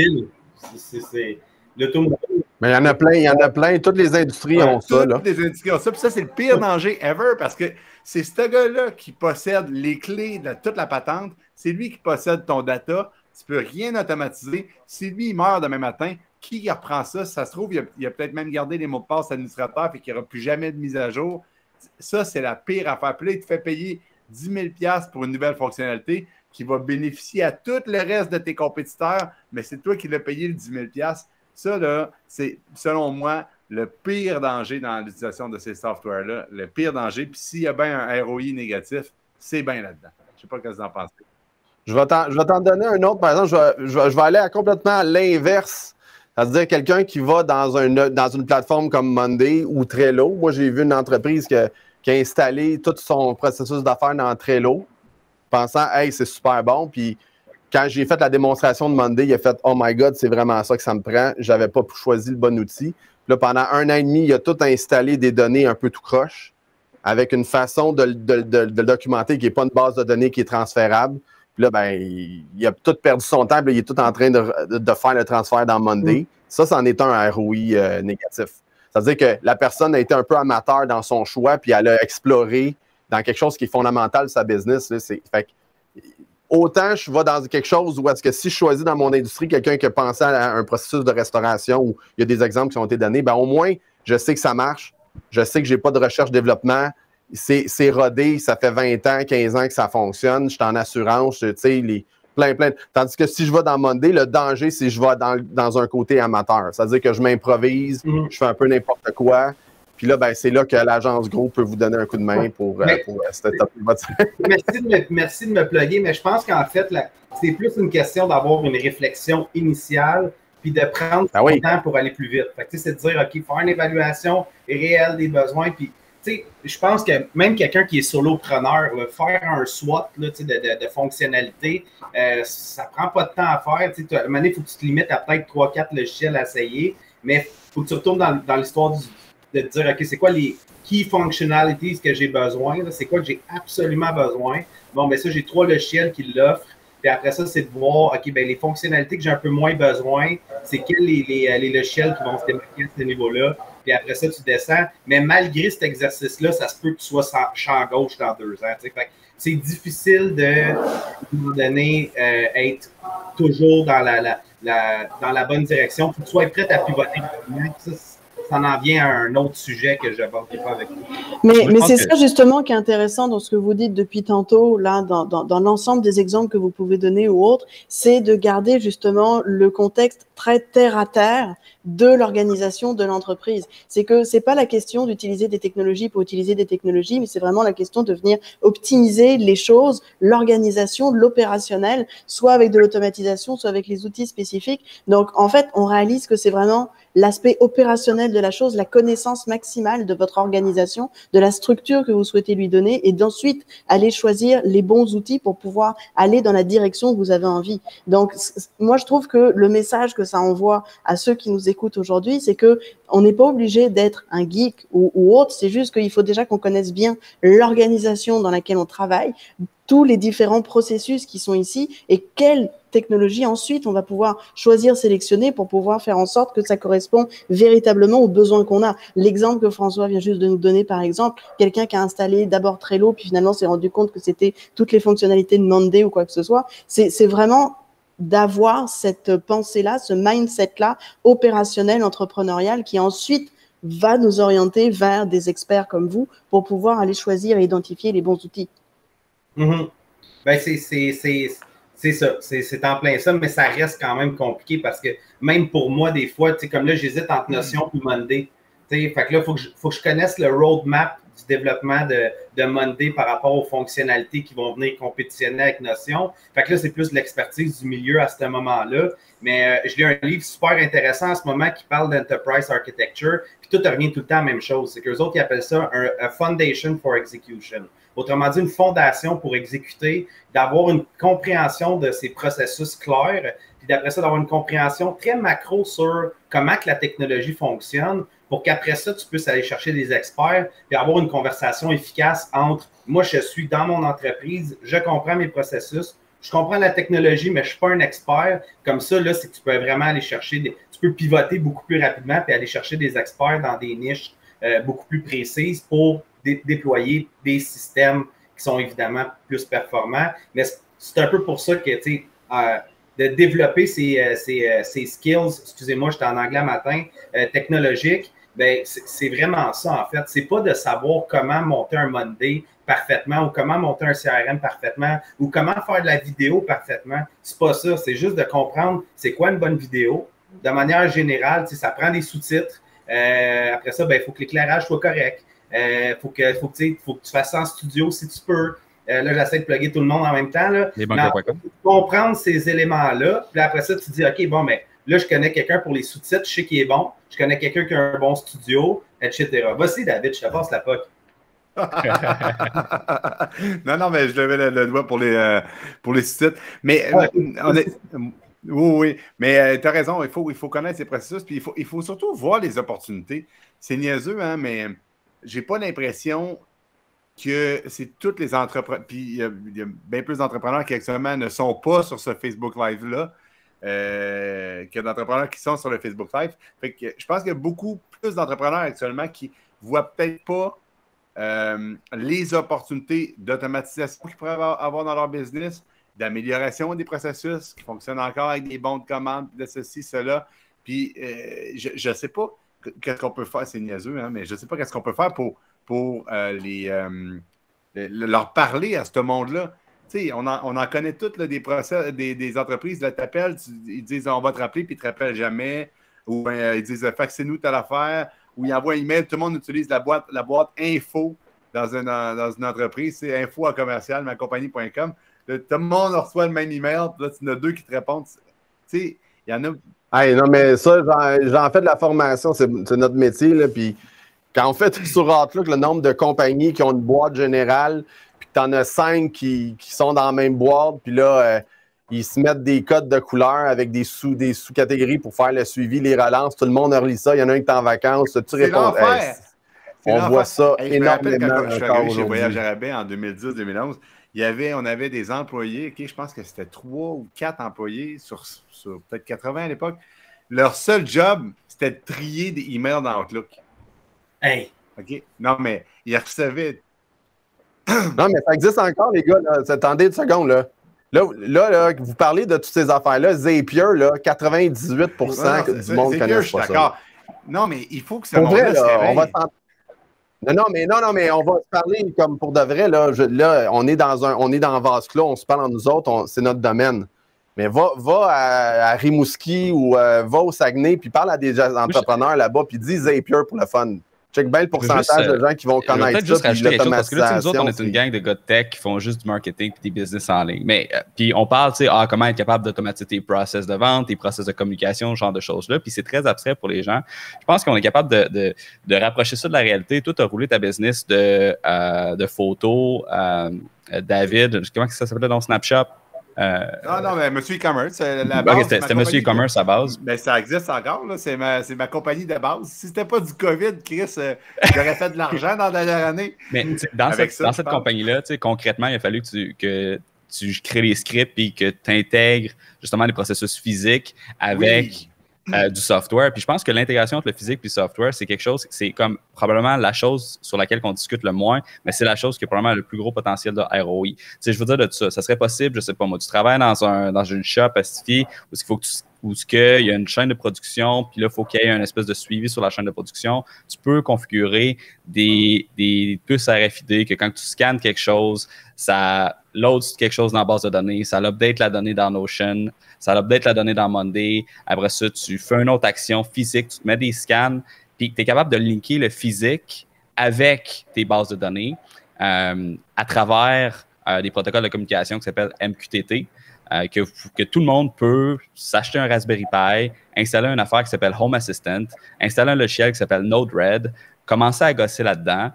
C'est l'automobile. Mais il y en a plein. Toutes les industries ont ça. Toutes les industries ont ça. Puis ça, c'est le pire danger ever parce que c'est ce gars-là qui possède les clés de toute la patente. C'est lui qui possède ton data. Tu ne peux rien automatiser. Si lui, il meurt demain matin, qui reprend ça? Si ça se trouve, il a peut-être même gardé les mots de passe administrateur et qu'il n'y aura plus jamais de mise à jour. Ça, c'est la pire affaire. Puis là, il te fait payer 10 000$ pour une nouvelle fonctionnalité qui va bénéficier à tout le reste de tes compétiteurs, mais c'est toi qui l'as payé le 10 000$. Ça, là, c'est, selon moi, le pire danger dans l'utilisation de ces softwares-là. Le pire danger. Puis s'il y a bien un ROI négatif, c'est bien là-dedans. Je ne sais pas ce que vous en pensez. Je vais t'en donner un autre. Par exemple, je vais aller complètement à l'inverse. C'est-à-dire quelqu'un qui va dans une plateforme comme Monday ou Trello. Moi, j'ai vu une entreprise qui a installé tout son processus d'affaires dans Trello, pensant « Hey, c'est super bon ». Puis quand j'ai fait la démonstration de Monday, il a fait « Oh my God, c'est vraiment ça que ça me prend. Je n'avais pas choisi le bon outil ». Puis là, pendant 1 an et demi, il a tout installé des données un peu tout croche avec une façon de le documenter qui n'est pas une base de données qui est transférable. Puis là, ben, il a tout perdu son temps. Puis il est tout en train de faire le transfert dans Monday. Ça, c'en est un ROI négatif. C'est-à-dire que la personne a été un peu amateur dans son choix, puis elle a exploré dans quelque chose qui est fondamental de sa business. Là, fait que, autant je vais dans quelque chose où est-ce que si je choisis dans mon industrie quelqu'un qui a pensé à un processus de restauration où il y a des exemples qui ont été donnés, ben au moins, je sais que ça marche. Je sais que je n'ai pas de recherche-développement. c'est rodé, ça fait 20 ans, 15 ans que ça fonctionne, je suis en assurance, tu sais, plein. Tandis que si je vais dans Monday, le danger, c'est que je vais dans un côté amateur. C'est-à-dire que je m'improvise, je fais un peu n'importe quoi. Puis là, ben, c'est là que l'agence gros peut vous donner un coup de main pour setup votre Merci de me plugger, mais je pense qu'en fait, c'est plus une question d'avoir une réflexion initiale puis de prendre son temps pour aller plus vite. Fait que, c'est de dire, OK, faire une évaluation réelle des besoins, puis je pense que même quelqu'un qui est solopreneur, là, faire un SWOT là, de fonctionnalités, ça prend pas de temps à faire. À un moment donné, il faut que tu te limites à peut-être 3-4 logiciels à essayer, mais il faut que tu retournes dans l'histoire de te dire, OK, c'est quoi les key functionalities que j'ai besoin? C'est quoi que j'ai absolument besoin? Bon, ben ça, j'ai 3 logiciels qui l'offrent. Puis après ça, c'est de voir, OK, ben les fonctionnalités que j'ai un peu moins besoin, c'est quels les logiciels qui vont se démarquer à ce niveau-là. Puis après ça, tu descends. Mais malgré cet exercice-là, ça se peut que tu sois champ gauche dans 2 ans. Fait que c'est difficile de, à un moment donné, être toujours dans la bonne direction. Il faut que tu sois prêt à pivoter. Ça en vient à un autre sujet que je n'aborderai pas avec vous. Mais c'est ça justement qui est intéressant dans ce que vous dites depuis tantôt, là, dans l'ensemble des exemples que vous pouvez donner ou autres, c'est de garder justement le contexte très terre à terre de l'organisation de l'entreprise. C'est que c'est pas la question d'utiliser des technologies pour utiliser des technologies, mais c'est vraiment la question de venir optimiser les choses, l'organisation, l'opérationnel, soit avec de l'automatisation, soit avec les outils spécifiques. Donc, en fait, on réalise que c'est vraiment l'aspect opérationnel de la chose, la connaissance maximale de votre organisation, de la structure que vous souhaitez lui donner et d'ensuite aller choisir les bons outils pour pouvoir aller dans la direction que vous avez envie. Donc, moi, je trouve que le message que ça envoie à ceux qui nous écoutent aujourd'hui, c'est que on n'est pas obligé d'être un geek ou autre, c'est juste qu'il faut déjà qu'on connaisse bien l'organisation dans laquelle on travaille, tous les différents processus qui sont ici et quelle technologie ensuite on va pouvoir choisir, sélectionner pour pouvoir faire en sorte que ça correspond véritablement aux besoins qu'on a. L'exemple que François vient juste de nous donner, par exemple, quelqu'un qui a installé d'abord Trello puis finalement s'est rendu compte que c'était toutes les fonctionnalités de Monday ou quoi que ce soit, c'est vraiment d'avoir cette pensée-là, ce mindset-là opérationnel, entrepreneurial qui ensuite va nous orienter vers des experts comme vous pour pouvoir aller choisir et identifier les bons outils. Ben, c'est ça, c'est en plein ça, mais ça reste quand même compliqué parce que même pour moi, des fois, comme là, j'hésite entre Notion et Monday. Fait que là, il faut que je connaisse le roadmap du développement de Monday par rapport aux fonctionnalités qui vont venir compétitionner avec Notion. Fait que là, c'est plus l'expertise du milieu à ce moment-là. Mais je lis un livre super intéressant en ce moment qui parle d'Enterprise Architecture, puis tout revient tout le temps à la même chose. C'est qu'eux autres, ils appellent ça un Foundation for Execution. Autrement dit, une fondation pour exécuter, d'avoir une compréhension de ces processus clairs, puis d'après ça, d'avoir une compréhension très macro sur comment que la technologie fonctionne, pour qu'après ça, tu puisses aller chercher des experts et avoir une conversation efficace entre moi, je suis dans mon entreprise, je comprends mes processus, je comprends la technologie, mais je ne suis pas un expert. Comme ça, là, c'est que tu peux vraiment aller chercher, tu peux pivoter beaucoup plus rapidement et aller chercher des experts dans des niches beaucoup plus précises pour déployer des systèmes qui sont évidemment plus performants. Mais c'est un peu pour ça que, tu sais, de développer ces skills, excusez-moi, j'étais en anglais matin, technologiques, ben c'est vraiment ça, en fait. C'est pas de savoir comment monter un Monday parfaitement ou comment monter un CRM parfaitement ou comment faire de la vidéo parfaitement. C'est pas ça. C'est juste de comprendre c'est quoi une bonne vidéo. De manière générale, ça prend des sous-titres. Après ça, il faut que l'éclairage soit correct. Faut que tu fasses ça en studio si tu peux. Là, j'essaie de plugger tout le monde en même temps. Là. Comprendre ces éléments-là. Puis après ça, tu dis, OK, bon, mais là, je connais quelqu'un pour les sous-titres, je sais qu'il est bon. Je connais quelqu'un qui a un bon studio, etc. Vas-y, David, je te passe la POC. non, mais je levais le doigt pour les sous-titres. Mais oui, mais tu as raison, il faut connaître ces processus, puis il faut surtout voir les opportunités. C'est niaiseux, hein, mais j'ai pas l'impression que c'est toutes les entrepreneurs, puis il y a bien plus d'entrepreneurs qui actuellement ne sont pas sur ce Facebook Live-là que d'entrepreneurs qui sont sur le Facebook Live. Fait que je pense qu'il y a beaucoup plus d'entrepreneurs actuellement qui ne voient peut-être pas les opportunités d'automatisation qu'ils pourraient avoir dans leur business, d'amélioration des processus qui fonctionnent encore avec des bons de commande, de ceci, cela. Puis je ne sais pas qu'est-ce qu'on peut faire, c'est niaiseux, hein, mais je ne sais pas qu'est-ce qu'on peut faire pour pour leur parler à ce monde-là. On en connaît toutes là, des entreprises, là, t'appelles, ils disent on va te rappeler, puis ils ne te rappellent jamais. Ou ils disent faxez-nous telle affaire. Ou ils envoient un email, tout le monde utilise la boîte info dans une entreprise, c'est info@commercial macompagnie.com. Tout le monde reçoit le même email, puis là, tu en as deux qui te répondent. Il y en a. Hey, non, mais ça, j'en fais de la formation, c'est notre métier, là, puis quand on fait sur Outlook le nombre de compagnies qui ont une boîte générale, puis que tu en as 5 qui sont dans la même boîte, puis là, ils se mettent des codes de couleur avec des sous-catégories pour faire le suivi, les relances. Tout le monde relit ça. Il y en a un qui est en vacances. Tu réponds. On voit ça énormément. Quand je suis arrivé chez Voyage Arabais en 2010-2011, on avait des employés, je pense que c'était 3 ou 4 employés sur peut-être 80 à l'époque. Leur seul job, c'était de trier des emails dans Outlook. Hey! OK? Non, mais ils recevaient. Non, mais ça existe encore, les gars. Là. Attendez une seconde, là. Là, vous parlez de toutes ces affaires-là. Zapier, là, 98% du monde connaît pas ça. Non, mais il faut que ça Non, mais on va se parler comme pour de vrai. Là, on est dans un vase clos, on se parle entre nous autres, c'est notre domaine. Mais va à Rimouski ou va au Saguenay, puis parle à des entrepreneurs là-bas, puis dis Zapier pour le fun. Check bien le pourcentage de gens qui vont connaître ça, puis l'automatisation. Parce que là, nous autres, on est une gang de gars de tech qui font juste du marketing et des business en ligne. Mais puis on parle, tu sais, comment être capable d'automatiser tes process de vente, tes process de communication, ce genre de choses-là. Puis c'est très abstrait pour les gens. Je pense qu'on est capable de rapprocher ça de la réalité. Toi, tu as roulé ta business de photos. David, comment ça s'appelait dans Snapshot? Non, mais Monsieur E-Commerce, c'était Monsieur E-Commerce à base. Mais ça existe encore, là. C'est ma compagnie de base. Si c'était pas du COVID, Chris, j'aurais fait de l'argent dans la dernière année. Mais dans cette compagnie-là, concrètement, il a fallu que tu crées les scripts et que tu intègres justement les processus physiques avec du software. Puis je pense que l'intégration entre le physique et le software, c'est quelque chose, c'est comme probablement la chose sur laquelle on discute le moins, mais c'est la chose qui a probablement le plus gros potentiel de ROI. Tu sais, je veux dire de ça serait possible, je sais pas moi, tu travailles dans une shop pacifiée où il y a une chaîne de production, puis là, il faut qu'il y ait un espèce de suivi sur la chaîne de production. Tu peux configurer des puces RFID que quand tu scannes quelque chose, ça load quelque chose dans la base de données, ça update la donnée dans Notion, ça update la donnée dans Monday. Après ça, tu fais une autre action physique, tu te mets des scans, puis tu es capable de linker le physique avec tes bases de données à travers des protocoles de communication qui s'appellent MQTT. Que tout le monde peut s'acheter un Raspberry Pi, installer une affaire qui s'appelle Home Assistant, installer un logiciel qui s'appelle Node-RED, commencer à gosser là-dedans.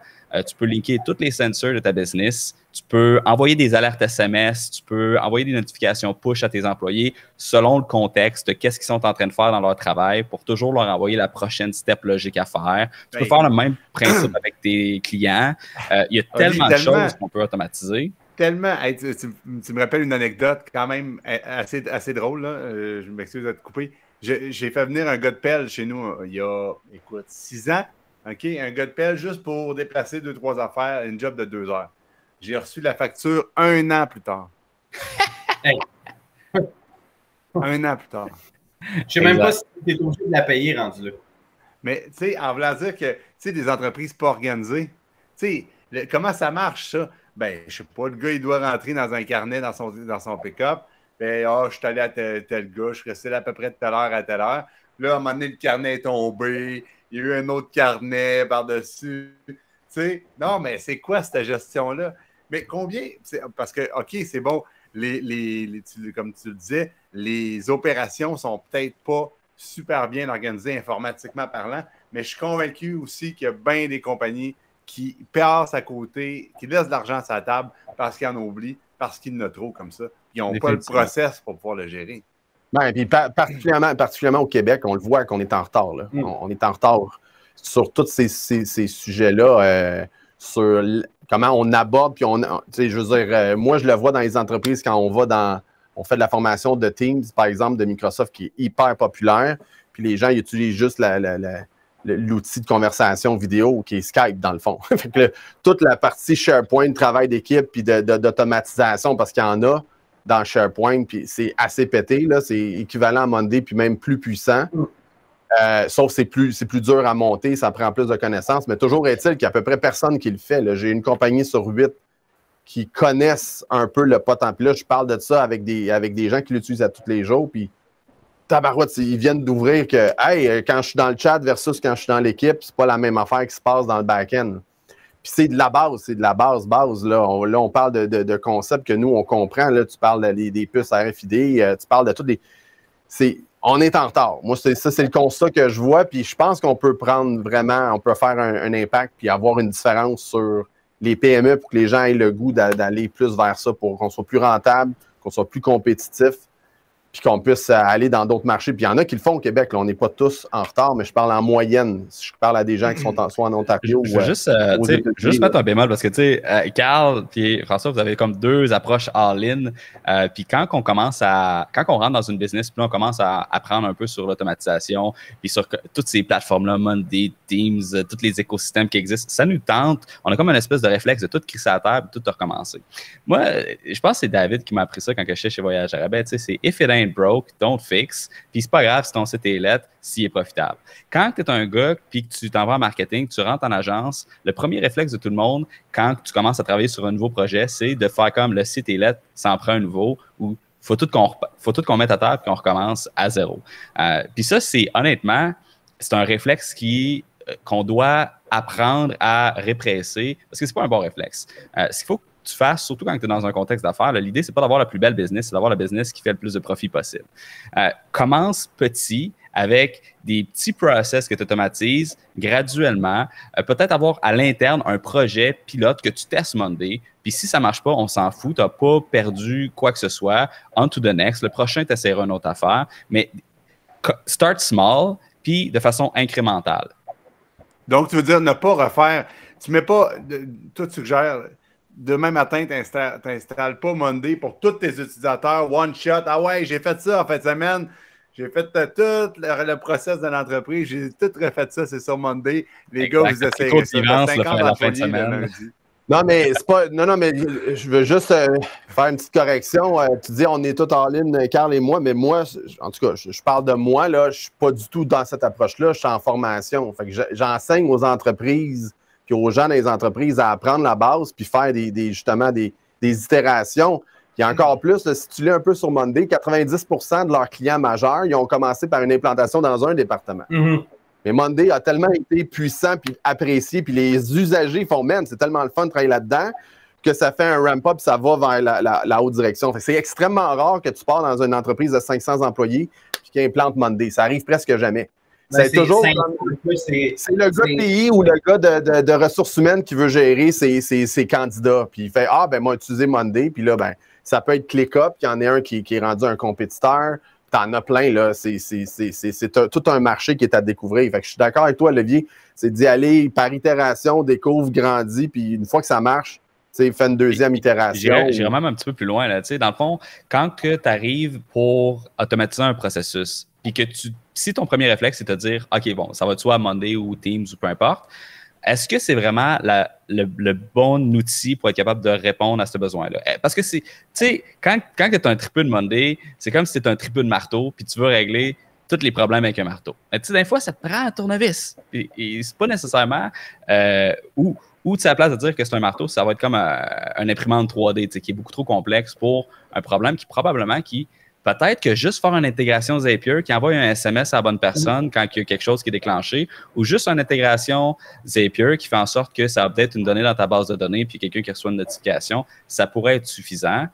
Tu peux linker tous les sensors de ta business. Tu peux envoyer des alertes SMS. Tu peux envoyer des notifications push à tes employés selon le contexte de qu'est-ce qu'ils sont en train de faire dans leur travail pour toujours leur envoyer la prochaine step logique à faire. Tu peux faire le même principe avec tes clients. Il y a tellement de choses qu'on peut automatiser. Tellement. Hey, tu me rappelles une anecdote quand même assez drôle. Là. Je m'excuse de te couper. J'ai fait venir un gars de pelle chez nous il y a, 6 ans. OK? Un gars de pelle juste pour déplacer 2-3 affaires, une job de 2 heures. J'ai reçu la facture 1 an plus tard. 1 an plus tard. Je ne sais même pas si tu es obligé de la payer rendu là. Mais, tu sais, en voulant dire que, tu sais, des entreprises pas organisées, tu sais, comment ça marche, ça? Ben, je sais pas, le gars, il doit rentrer dans un carnet dans son pick-up. Ben, je suis allé à tel gars, je suis resté là à peu près de telle heure à telle heure. Là, à un moment donné, le carnet est tombé. Il y a eu un autre carnet par-dessus. Tu sais, non, mais c'est quoi cette gestion-là? Mais combien? Parce que, OK, c'est bon, comme tu le disais, les opérations sont peut-être pas super bien organisées informatiquement parlant, mais je suis convaincu aussi qu'il y a bien des compagnies qui passent à côté, qui laissent de l'argent sur la table parce qu'ils en oublient, parce qu'ils en ont trop comme ça. Ils n'ont pas le process pour pouvoir le gérer. Ben, puis particulièrement au Québec, on le voit qu'on est en retard. Là. On est en retard sur tous ces sujets-là, sur comment on aborde. Puis je veux dire, moi, je le vois dans les entreprises quand on fait de la formation de Teams, par exemple, de Microsoft, qui est hyper populaire. Puis les gens ils utilisent juste l'outil de conversation vidéo qui est Skype, dans le fond. Fait que toute la partie SharePoint, travail d'équipe, puis d'automatisation, parce qu'il y en a dans SharePoint, puis c'est assez pété, là, c'est équivalent à Monday, puis même plus puissant. Sauf que c'est plus dur à monter, ça prend plus de connaissances. Mais toujours est-il qu'il y a à peu près personne qui le fait. J'ai une compagnie sur 8 qui connaissent un peu le potentiel. Puis là, je parle de ça avec des gens qui l'utilisent à tous les jours. Puis, tabarouette, ils viennent d'ouvrir que, hey, quand je suis dans le chat versus quand je suis dans l'équipe, c'est pas la même affaire qui se passe dans le back-end. Puis c'est de la base, Là, on parle de concepts que nous, on comprend. Là, tu parles des puces RFID, tu parles de toutes les. On est en retard. Moi, c'est le constat que je vois. Puis je pense qu'on peut prendre vraiment, on peut faire un impact puis avoir une différence sur les PME pour que les gens aient le goût d'aller plus vers ça, pour qu'on soit plus rentable, qu'on soit plus compétitif, puis qu'on puisse aller dans d'autres marchés. Puis il y en a qui le font au Québec. Là, on n'est pas tous en retard, mais je parle en moyenne. Si je parle à des gens qui sont soit en Ontario je veux juste mettre un bémol parce que, tu sais, Carl et François, vous avez comme deux approches all-in. Puis quand on rentre dans une business, puis on commence à apprendre un peu sur l'automatisation, puis sur toutes ces plateformes-là, Monday, Teams, tous les écosystèmes qui existent, ça nous tente. On a comme une espèce de réflexe de tout crisser à terre, puis tout recommencer. Moi, je pense que c'est David qui m'a appris ça quand j'étais chez Voyage à Rabais. Tu sais, c'est if it ain't broke, don't fix. Puis c'est pas grave si ton site est lettre, s'il est profitable. Quand tu es un gars puis que tu t'en vas en marketing, tu rentres en agence, le premier réflexe de tout le monde, quand tu commences à travailler sur un nouveau projet, c'est de faire comme le site est lettre, ça en prend un nouveau, ou faut tout qu'on mette à terre puis qu'on recommence à zéro. Puis ça, honnêtement, c'est un réflexe qu'on doit apprendre à répresser parce que c'est pas un bon réflexe. Ce qu'il faut que tu fasses, surtout quand tu es dans un contexte d'affaires, l'idée, c'est pas d'avoir la plus belle business, c'est d'avoir la business qui fait le plus de profit possible. Commence petit avec des petits process que tu automatises graduellement. Peut-être avoir à l'interne un projet pilote que tu testes Monday. Puis si ça ne marche pas, on s'en fout. Tu n'as pas perdu quoi que ce soit. On to the next. Le prochain, tu essaieras une autre affaire. Mais start small, puis de façon incrémentale. Donc, tu veux dire ne pas refaire. Tu mets pas. Toi, tu suggères. Demain matin, tu n'installes pas Monday pour tous tes utilisateurs, one shot. Ah ouais, j'ai fait ça en fin de semaine. J'ai fait tout le process de l'entreprise. J'ai tout refait ça, c'est sur Monday. Les gars, vous essayez ça. 50 la fin de semaine. Lundi. Non, mais c'est pas. Non, mais je veux juste faire une petite correction. Tu dis on est tous en ligne, Carl et moi, mais moi, en tout cas, je parle de moi, là, je suis pas du tout dans cette approche-là. Je suis en formation. Fait que j'enseigne aux entreprises puis aux gens dans les entreprises à apprendre la base puis faire justement des itérations. Il y a encore plus, là, si tu lis un peu sur Monday, 90% de leurs clients majeurs, ils ont commencé par une implantation dans un département. Mm-hmm. Mais Monday a tellement été puissant puis apprécié, puis les usagers font, man, c'est tellement le fun de travailler là-dedans que ça fait un ramp-up, ça va vers la haute direction. C'est extrêmement rare que tu pars dans une entreprise de 500 employés puis qui implante Monday. Ça arrive presque jamais. C'est toujours le gars de TI ou le gars de ressources humaines qui veut gérer ses candidats. Puis il fait, moi, utiliser Monday. Puis là, ça peut être ClickUp, puis il y en a un qui est rendu un compétiteur. T'en as plein, là. C'est tout un marché qui est à découvrir. Fait que je suis d'accord avec toi, Olivier. C'est d'y aller par itération, découvre, grandit, puis une fois que ça marche, fais une deuxième itération. J'irais même un petit peu plus loin, là. Dans le fond, quand tu arrives pour automatiser un processus, puis que si ton premier réflexe, c'est de te dire, OK, bon, ça va soit Monday ou Teams ou peu importe, est-ce que c'est vraiment le bon outil pour être capable de répondre à ce besoin-là? Parce que tu sais, quand tu as un tripeux de Monday, c'est comme si tu as un tripeux de marteau, puis tu veux régler tous les problèmes avec un marteau. Mais tu sais, des fois, ça te prend un tournevis. Et c'est pas nécessairement ou tu sais, à la place de dire que c'est un marteau, ça va être comme un imprimante 3D, qui est beaucoup trop complexe pour un problème qui peut-être que juste faire une intégration Zapier qui envoie un SMS à la bonne personne quand il y a quelque chose qui est déclenché, ou juste une intégration Zapier qui fait en sorte que ça update une donnée dans ta base de données puis quelqu'un qui reçoit une notification, ça pourrait être suffisant.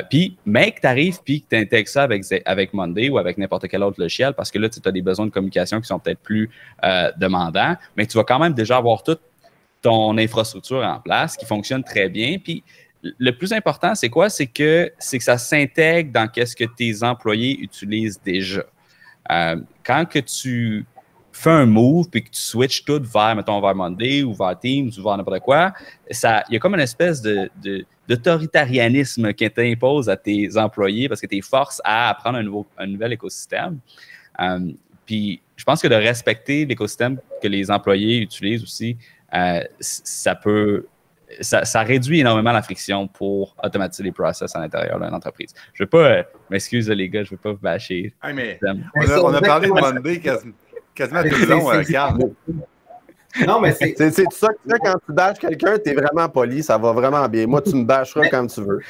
Puis, mec, tu arrives puis que tu intègres ça avec Monday ou avec n'importe quel autre logiciel parce que là, tu as des besoins de communication qui sont peut-être plus demandants, mais tu vas quand même déjà avoir toute ton infrastructure en place qui fonctionne très bien. Puis, le plus important, c'est quoi? C'est que ça s'intègre dans ce que tes employés utilisent déjà. Quand que tu fais un move puis que tu switches tout vers Monday ou vers Teams ou vers n'importe quoi, il y a comme une espèce d'autoritarianisme qui t'impose à tes employés parce que tu les forces à apprendre un nouvel écosystème. Puis, je pense que de respecter l'écosystème que les employés utilisent aussi, ça réduit énormément la friction pour automatiser les process à l'intérieur d'une entreprise. Je ne veux pas, m'excuse les gars, je ne veux pas vous bâcher. Hey, mais on a parlé de Monday quasiment. quasiment tout le long, Carl. Non, mais c'est ça que tu fais quand tu bâches quelqu'un, tu es vraiment poli, ça va vraiment bien. Moi, tu me bâcheras comme tu veux.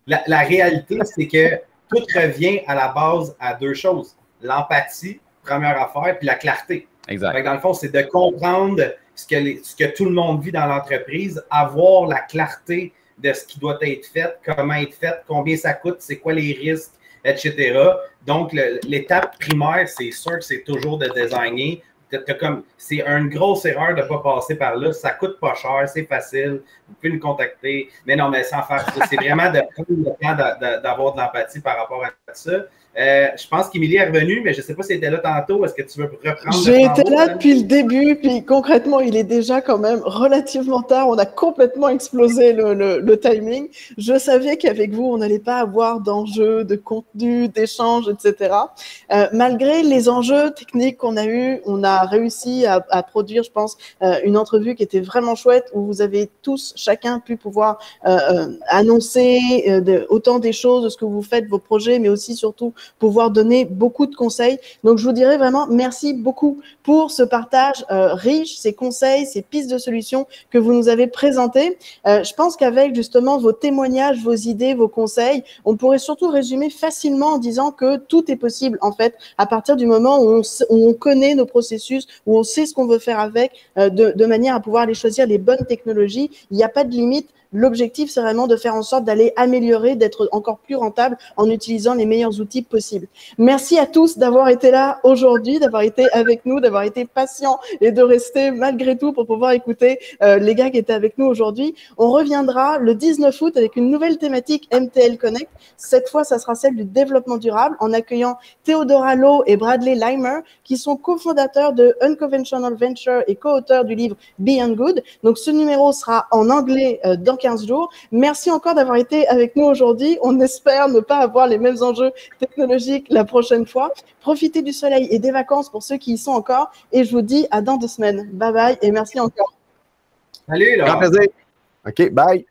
La réalité, c'est que tout revient à la base à deux choses. L'empathie, première affaire, puis la clarté. Exact. Fait que dans le fond, c'est de comprendre ce que tout le monde vit dans l'entreprise, avoir la clarté de ce qui doit être fait, comment être fait, combien ça coûte, c'est quoi les risques, etc. Donc, l'étape primaire, c'est sûr que c'est toujours de designer. C'est une grosse erreur de ne pas passer par là. Ça ne coûte pas cher, c'est facile. Vous pouvez nous contacter. Mais non, mais sans faire ça. C'est vraiment de prendre le temps d'avoir de l'empathie par rapport à ça. Je pense qu'Émilie est revenue, mais je ne sais pas si elle était là tantôt. Est-ce que tu veux reprendre? J'ai été là depuis le début, puis concrètement, il est déjà quand même relativement tard. On a complètement explosé le timing. Je savais qu'avec vous, on n'allait pas avoir d'enjeux, de contenu, d'échanges, etc. Malgré les enjeux techniques qu'on a eus, on a réussi à produire, je pense, une entrevue qui était vraiment chouette, où vous avez tous, chacun, pu pouvoir annoncer autant des choses de ce que vous faites, vos projets, mais aussi surtout pouvoir donner beaucoup de conseils. Donc, je vous dirais vraiment merci beaucoup pour ce partage riche, ces conseils, ces pistes de solutions que vous nous avez présentées. Je pense qu'avec justement vos témoignages, vos idées, vos conseils, on pourrait surtout résumer facilement en disant que tout est possible, en fait, à partir du moment où on connaît nos processus, où on sait ce qu'on veut faire avec, de manière à pouvoir aller choisir les bonnes technologies. Il n'y a pas de limite. L'objectif, c'est vraiment de faire en sorte d'aller améliorer, d'être encore plus rentable en utilisant les meilleurs outils possibles. Merci à tous d'avoir été là aujourd'hui, d'avoir été avec nous, d'avoir été patients et de rester malgré tout pour pouvoir écouter les gars qui étaient avec nous aujourd'hui. On reviendra le 19 août avec une nouvelle thématique MTL Connect. Cette fois, ça sera celle du développement durable en accueillant Theodora Lowe et Bradley Limer qui sont cofondateurs de Unconventional Venture et co-auteurs du livre Beyond Good. Donc, ce numéro sera en anglais dans 15 jours. Merci encore d'avoir été avec nous aujourd'hui. On espère ne pas avoir les mêmes enjeux technologiques la prochaine fois. Profitez du soleil et des vacances pour ceux qui y sont encore. Et je vous dis à dans 2 semaines. Bye bye et merci encore. Salut, là. Grand plaisir. OK, bye.